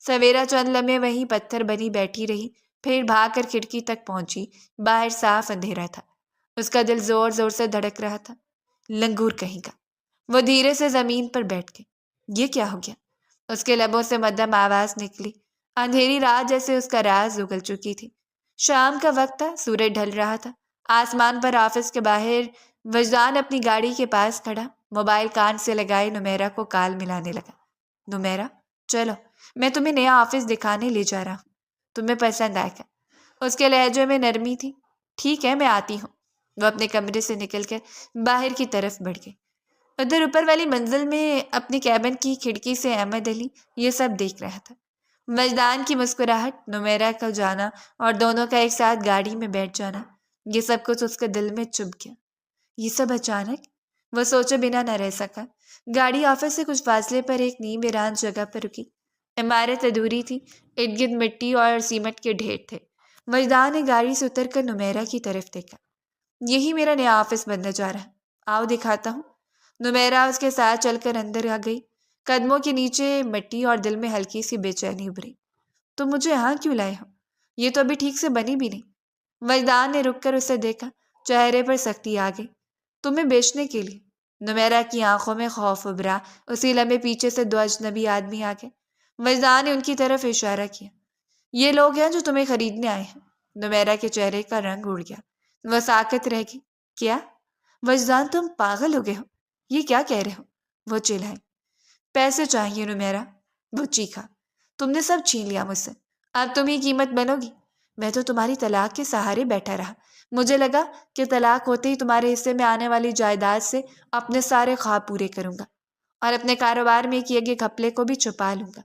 سویرا چند لمحے وہیں پتھر بنی بیٹھی رہی، پھر بھاگ کر کھڑکی تک پہنچی۔ باہر صاف اندھیرا تھا، اس کا دل زور زور سے دھڑک رہا تھا۔ لنگور کہیں کا۔ وہ دھیرے سے زمین پر بیٹھ گئی۔ یہ کیا ہو گیا؟ اس کے لبوں سے مدھم آواز نکلی۔ اندھیری رات جیسے اس کا راز اگل چکی تھی۔ شام کا وقت تھا، سورج ڈھل رہا تھا۔ آسمان پر آفس کے باہر وجدان اپنی گاڑی کے پاس کھڑا، موبائل کان سے لگائے نمیرا کو کال ملانے لگا۔ نمیرا، چلو میں تمہیں نیا آفس دکھانے لے جا رہا ہوں، تمہیں پسند آئے گا۔ اس کے لہجے میں نرمی تھی۔ ٹھیک ہے میں آتی ہوں۔ وہ اپنے کمرے سے نکل کر باہر کی طرف بڑھ گئی۔ ادھر اوپر والی منزل میں اپنی کیبن کی کھڑکی سے احمد علی یہ سب دیکھ رہا تھا۔ وجدان کی مسکراہٹ، نمیرا کا جانا اور دونوں کا ایک ساتھ گاڑی میں بیٹھ جانا، یہ سب کچھ اس کے دل میں چبھ گیا۔ یہ سب اچانک؟ وہ سوچے بنا نہ رہ سکا۔ گاڑی آفس سے کچھ فاصلے پر ایک نیم ویران جگہ پر رکی۔ عمارت ادھوری تھی، ارد گرد مٹی اور سیمنٹ کے ڈھیر تھے۔ وجدان نے گاڑی سے اتر کر نمیرا کی طرف دیکھا۔ یہی میرا نیا آفس بننے جا رہا ہے، آؤ دکھاتا ہوں۔ نمیرا اس کے ساتھ چل کر اندر آ گئی۔ قدموں کے نیچے مٹی اور دل میں ہلکی سی بے چینی ابھری۔ تم مجھے یہاں کیوں لائے ہو؟ یہ تو ابھی ٹھیک سے بنی بھی نہیں۔ وجدان نے رک کر اسے دیکھا، چہرے پر سختی آ گئی۔ تمہیں بیچنے کے لیے؟ نمیرا کی آنکھوں میں خوف ابھرا۔ اسی لمحے پیچھے سے دو اجنبی آدمی آ گئے۔ وجدان نے ان کی طرف اشارہ کیا۔ یہ لوگ ہیں جو تمہیں خریدنے آئے ہیں۔ نمیرا کے چہرے کا رنگ اڑ گیا، وہ ساکت رہ گئی۔ کیا؟ وجدان تم پاگل ہو گئے ہو، یہ کیا کہہ رہے ہو؟ وہ چلائے۔ پیسے چاہیے نمیرا، وہ چیخا۔ تم نے سب چھین لیا مجھ سے، اب تم ہی قیمت بنو گی۔ میں تو تمہاری طلاق کے سہارے بیٹھا رہا، مجھے لگا کہ طلاق ہوتے ہی تمہارے حصے میں آنے والی جائیداد سے اپنے سارے خواب پورے کروں گا اور اپنے کاروبار میں کیے گئے گھپلے کو بھی چھپا لوں گا،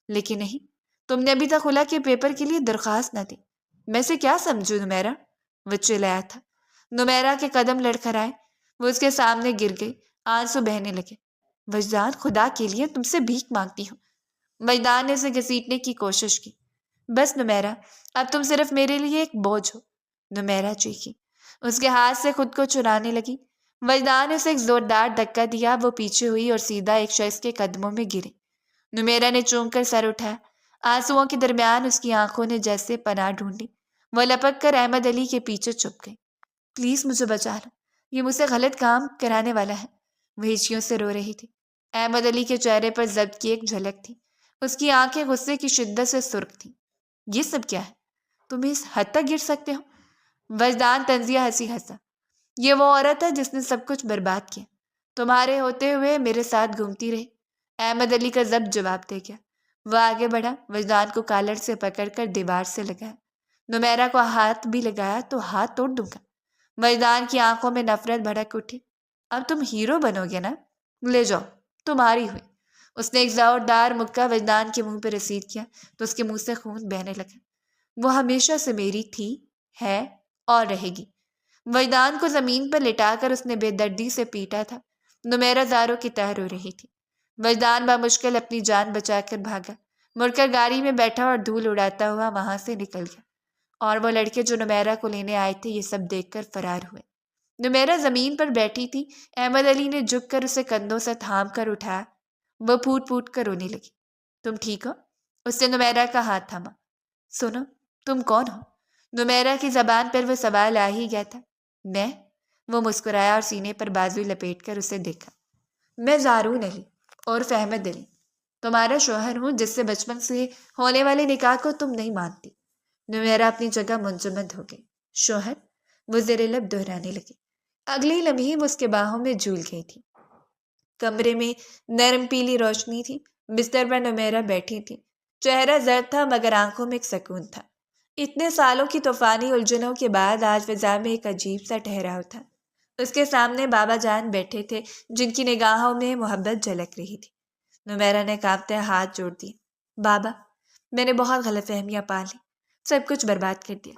لیکن نہیں، تم نے ابھی تک خلا کے پیپر کے لیے درخواست نہ دی۔ میں سے کیا سمجھوں نمیرا؟ وہ چلایا تھا۔ نمیرا کے قدم لڑکھڑائے، وہ اس کے سامنے گر گئی، آنسو بہنے لگے۔ وجدان، خدا کے لیے تم سے بھیک مانگتی ہوں۔ وجدان نے اسے گھسیٹنے کی کوشش کی۔ بس نمیرا، اب تم صرف میرے لیے ایک بوجھ ہو۔ نمیرا چیخی، اس کے ہاتھ سے خود کو چھڑانے لگی۔ وجدان نے اسے ایک زوردار دھکا دیا، وہ پیچھے ہوئی اور سیدھا ایک شخص کے قدموں میں گری۔ نمیرا نے چونک کر سر اٹھایا، آنسوؤں کے درمیان اس کی آنکھوں نے جیسے پناہ ڈھونڈی۔ وہ لپک کر احمد علی کے پیچھے چھپ گئی۔ پلیز مجھے بچا لو، یہ مجھ سے غلط کام کرانے والا ہے، وہ ہچکیوں سے رو رہی تھی۔ احمد علی کے چہرے پر ضبط کی ایک جھلک تھی، اس کی آنکھیں غصے کی شدت سے سرخ تھیں۔ یہ سب کیا ہے؟ تم اس حد تک گر سکتے ہو؟ وجدان طنزیہ ہنسی ہنسا۔ یہ وہ عورت ہے جس نے سب کچھ برباد کیا، تمہارے ہوتے ہوئے میرے ساتھ گھومتی رہی۔ احمد علی کا ضبط جواب دے گیا۔ وہ آگے بڑھا، وجدان کو کالر سے پکڑ کر دیوار سے لگایا۔ نمیرا کو ہاتھ بھی لگایا تو ہاتھ توڑ دوں گا۔ وجدان کی آنکھوں میں نفرت بھڑک اٹھی۔ اب تم ہیرو بنو گے نا؟ لے جاؤ، تمہاری ہوئی۔ اس نے ایک زوردار مکہ وجدان کے منہ پہ رسید کیا تو اس کے منہ سے خون بہنے لگا۔ وہ ہمیشہ سے میری تھی، ہے اور رہے گی۔ وجدان کو زمین پر لٹا کر اس نے بے دردی سے پیٹا تھا۔ نمیرا زاروں کی تہ رو رہی تھی۔ وجدان بمشکل اپنی جان بچا کر بھاگا، مڑ کر گاڑی میں بیٹھا اور دھول اڑاتا ہوا وہاں سے نکل گیا۔ اور وہ لڑکے جو نمیرا کو لینے آئے تھے یہ سب دیکھ کر فرار ہوئے۔ نمیرا زمین پر بیٹھی تھی، احمد علی نے جھک کر اسے کندھوں سے تھام کر اٹھایا۔ وہ پھوٹ پھوٹ کر رونے لگی۔ تم ٹھیک ہو؟ اس نے نمیرا کا ہاتھ تھاما۔ سنو، تم کون ہو؟ نمیرا کی زبان پر وہ سوال آ ہی گیا تھا۔ میں؟ وہ مسکرایا اور سینے پر بازو لپیٹ کر اسے دیکھا۔ میں زارون علی عرف احمد علی۔ تمہارا شوہر ہوں جس سے بچپن سے ہونے والے نکاح کو تم نہیں مانتی۔ نمیرہ اپنی جگہ منجمد ہو گئی۔ شوہر؟ وہ زیر لب دہرانے لگی۔ اگلے ہی لمحے وہ اس کے باہوں میں جھول گئی تھی۔ کمرے میں نرم پیلی روشنی تھی۔ بستر پر نمیرہ بیٹھی تھی۔ چہرہ زرد تھا مگر آنکھوں میں ایک سکون تھا۔ اتنے سالوں کی طوفانی الجھنوں کے بعد آج فضا میں ایک عجیب سا ٹھہراؤ تھا۔ اس کے سامنے بابا جان بیٹھے تھے جن کی نگاہوں میں محبت جھلک رہی تھی۔ نمیرہ نے کانپتے ہاتھ جوڑ دیے۔ بابا، میں نے بہت غلط فہمیاں پال لی، سب کچھ برباد کر دیا۔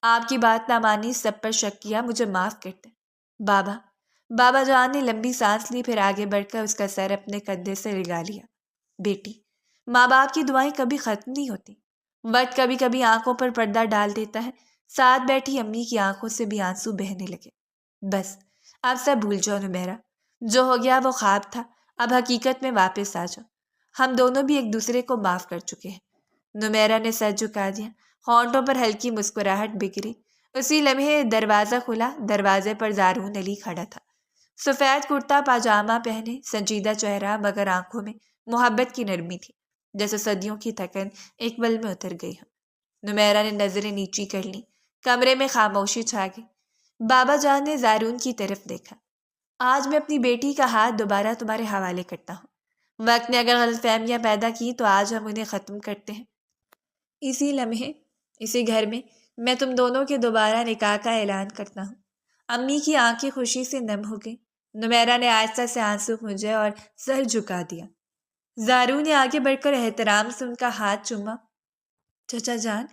آپ کی بات نہ مانی، سب پر شک کیا، مجھے معاف کر دیں۔ بابا، بابا جان نے لمبی سانس لی، پھر آگے بڑھ کر اس کا سر اپنے کندھے سے لگا لیا۔ بیٹی، ماں باپ کی دعائیں کبھی ختم نہیں ہوتی۔ وقت کبھی کبھی آنکھوں پر پردہ ڈال دیتا ہے۔ ساتھ بیٹھی امی کی آنکھوں سے بھی آنسو بہنے لگے۔ بس اب سب بھول جاؤ نمیرہ، جو ہو گیا وہ خواب تھا، اب حقیقت میں واپس آ جاؤ۔ ہم دونوں بھی ایک دوسرے کو معاف کر چکے ہیں۔ نمیرہ نے سر جھکا دیا، ہونٹوں پر ہلکی مسکراہٹ بکھری۔ اسی لمحے دروازہ کھلا۔ دروازے پر زارون علی کھڑا تھا، سفید کرتا پاجامہ پہنے، سنجیدہ چہرہ مگر آنکھوں میں محبت کی نرمی تھی، جیسے صدیوں کی تھکن ایک پل میں اتر گئی ہو۔ نمیرہ نے نظریں نیچی کر لی۔ کمرے میں خاموشی چھا گئی۔ بابا جان نے زارون کی طرف دیکھا۔ آج میں اپنی بیٹی کا ہاتھ دوبارہ تمہارے حوالے کرتا ہوں۔ وقت نے اگر غلط فہمیاں پیدا کی تو آج ہم انہیں ختم کرتے ہیں۔ اسی لمحے، اسی گھر میں تم دونوں کے دوبارہ نکاح کا اعلان کرتا ہوں۔ امی کی آنکھیں خوشی سے نم ہو گئی۔ نمیرہ نے آہستہ سے آنسو پونچھے اور سر جھکا دیا۔ زارون نے آگے بڑھ کر احترام سے ان کا ہاتھ چوما۔ چچا جان،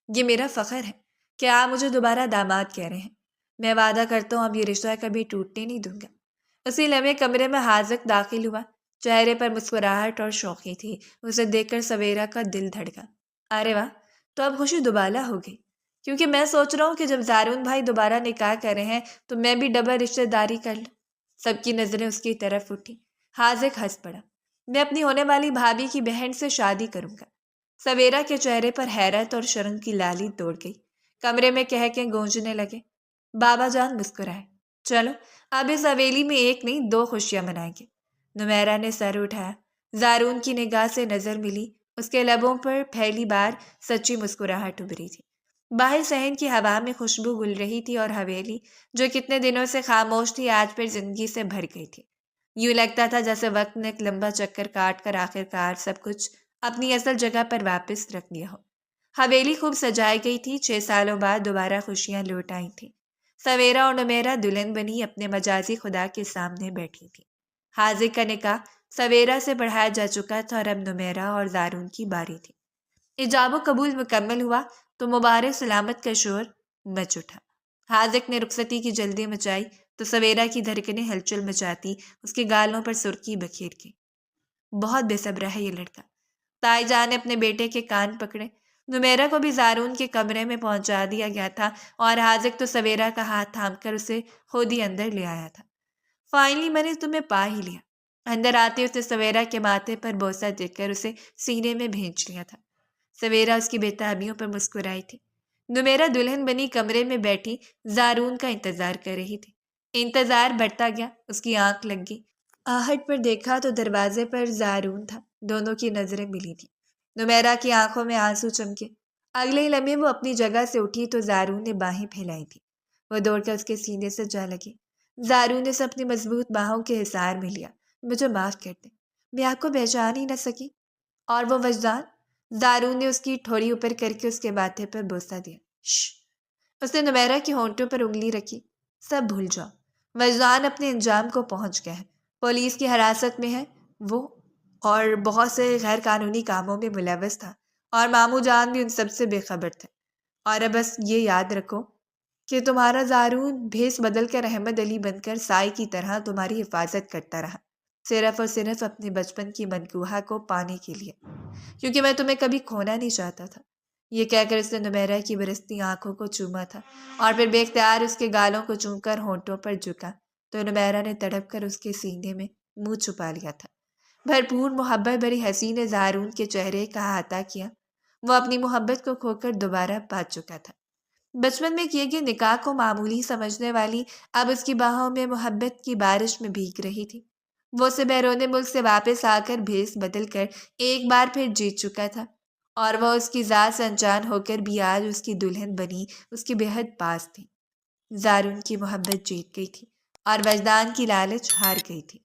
یہ میرا فخر ہے کہ آپ مجھے دوبارہ داماد کہہ رہے ہیں۔ میں وعدہ کرتا ہوں اب یہ رشتہ کبھی ٹوٹنے نہیں دوں گا۔ اسی لمحے کمرے میں حاذق داخل ہوا۔ چہرے پر مسکراہٹ اور شوخی تھی۔ اسے دیکھ کر سویرا کا دل دھڑکا۔ ارے واہ، تو اب خوشی دوبالا ہو گئی، کیونکہ میں سوچ رہا ہوں کہ جب زارون بھائی دوبارہ نکاح کر رہے ہیں تو میں بھی ڈبل رشتہ داری کر لوں۔ سب کی نظریں اس کی طرف اٹھی۔ حاذق ہنس پڑا۔ میں اپنی ہونے والی بھابھی کی بہن سے شادی کروں گا۔ سویرا کے چہرے پر حیرت اور شرم کی لالی دوڑ گئی۔ کمرے میں کہکیں گونجنے لگے۔ بابا جان مسکرائے۔ چلو اب اس حویلی میں ایک نہیں 2 خوشیاں منائیں گے۔ نمیرہ نے سر اٹھایا۔ زارون کی نگاہ سے نظر ملی۔ اس کے لبوں پر پہلی بار سچی مسکراہٹ ابھری تھی۔ باہر صحن کی ہوا میں خوشبو گل رہی تھی اور حویلی جو کتنے دنوں سے خاموش تھی آج پھر زندگی سے بھر گئی تھی۔ یوں لگتا تھا جیسے وقت نے ایک لمبا چکر کاٹ کر آخرکار سب کچھ اپنی اصل جگہ پر واپس رکھ دیا ہو۔ حویلی خوب سجائی گئی تھی۔ 6 سالوں بعد دوبارہ خوشیاں لوٹ آئی تھیں۔ سویرا اور نمیرہ دلہن بنی اپنے مجازی خدا کے سامنے بیٹھی تھی۔ حاذق کا نکاح سویرا سے پڑھایا جا چکا تھا اور اب نمیرہ اور زارون کی باری تھی۔ ایجاب و قبول مکمل ہوا تو مبارک سلامت کا شور مچ اٹھا۔ حاذق نے رخصتی کی جلدی مچائی تو سویرا کی دھڑکنیں ہلچل مچاتی اس کے گالوں پر سرخی بکھیر گئی۔ بہت بے صبر ہے یہ لڑکا۔ تائی جان نے اپنے بیٹے کے کان پکڑے۔ نمیرہ کو بھی زارون کے کمرے میں پہنچا دیا گیا تھا اور حاذق تو سویرا کا ہاتھ تھام کر اسے خود ہی اندر لے آیا تھا۔ فائنلی میں نے تمہیں پا ہی لیا۔ اندر آتے اس نے سویرا کے ماتھے پر بوسہ دے کر اسے سینے میں بھینچ لیا تھا۔ سویرا اس کی بےتابیوں پر مسکرائی تھی۔ نمیرہ دلہن بنی کمرے میں بیٹھی زارون کا انتظار کر رہی تھی۔ انتظار بڑھتا گیا۔ اس کی آنکھ لگ گئی۔ آہٹ پر دیکھا تو دروازے پر زارون تھا۔ دونوں کی نظریں ملی تھیں۔ نمیرہ کی آنکھوں میں آنسو چمکے۔ اگلے ہی لمحے وہ اپنی جگہ سے اٹھی تو زارون نے باہیں پھیلائی تھی۔ وہ دوڑ کر اس کے سینے سے جا لگی۔ زارون نے اسے اپنی مضبوط باہوں کے حصار میں لیا۔ مجھے معاف کر دیں، میں آپ کو پہچان ہی نہ سکی۔ اور وہ وجدان؟ زارون نے اس کی ٹھوڑی اوپر کر کے اس کے ماتھے پر بوسہ دیا۔ شش! اس نے نمیرہ کے ہونٹوں پر انگلی رکھی۔ سب بھول جاؤ۔ وجدان اپنے انجام کو پہنچ گیا ہے۔ پولیس کی حراست میں ہے وہ، اور بہت سے غیر قانونی کاموں میں ملوث تھا، اور ماموں جان بھی ان سب سے بے خبر تھے۔ اور اب بس یہ یاد رکھو کہ تمہارا زارون بھیس بدل کر احمد علی بن کر سائی کی طرح تمہاری حفاظت کرتا رہا، صرف اور صرف اپنے بچپن کی منقوہہ کو پانے کے لیے، کیونکہ میں تمہیں کبھی کھونا نہیں چاہتا تھا۔ یہ کہہ کر اس نے نمیرہ کی برستی آنکھوں کو چوما تھا اور پھر بے اختیار اس کے گالوں کو چوم کر ہونٹوں پر جھکا تو نمیرہ نے تڑپ کر اس کے سینے میں منہ چھپا لیا تھا۔ بھرپور محبت بھری ہنسی نے زارون کے چہرے کا احاطہ کیا۔ وہ اپنی محبت کو کھو کر دوبارہ پا چکا تھا۔ بچپن میں کیے گئے نکاح کو معمولی سمجھنے والی اب اس کی باہوں میں محبت کی بارش میں بھیگ رہی تھی۔ وہ اسے بیرون ملک سے واپس آ کر بھیس بدل کر ایک بار پھر جیت چکا تھا، اور وہ اس کی ذات سے انجان ہو کر بھی آج اس کی دلہن بنی اس کے بے حد پاس تھی۔ زارون کی محبت جیت گئی تھی اور وجدان کی لالچ ہار گئی تھی۔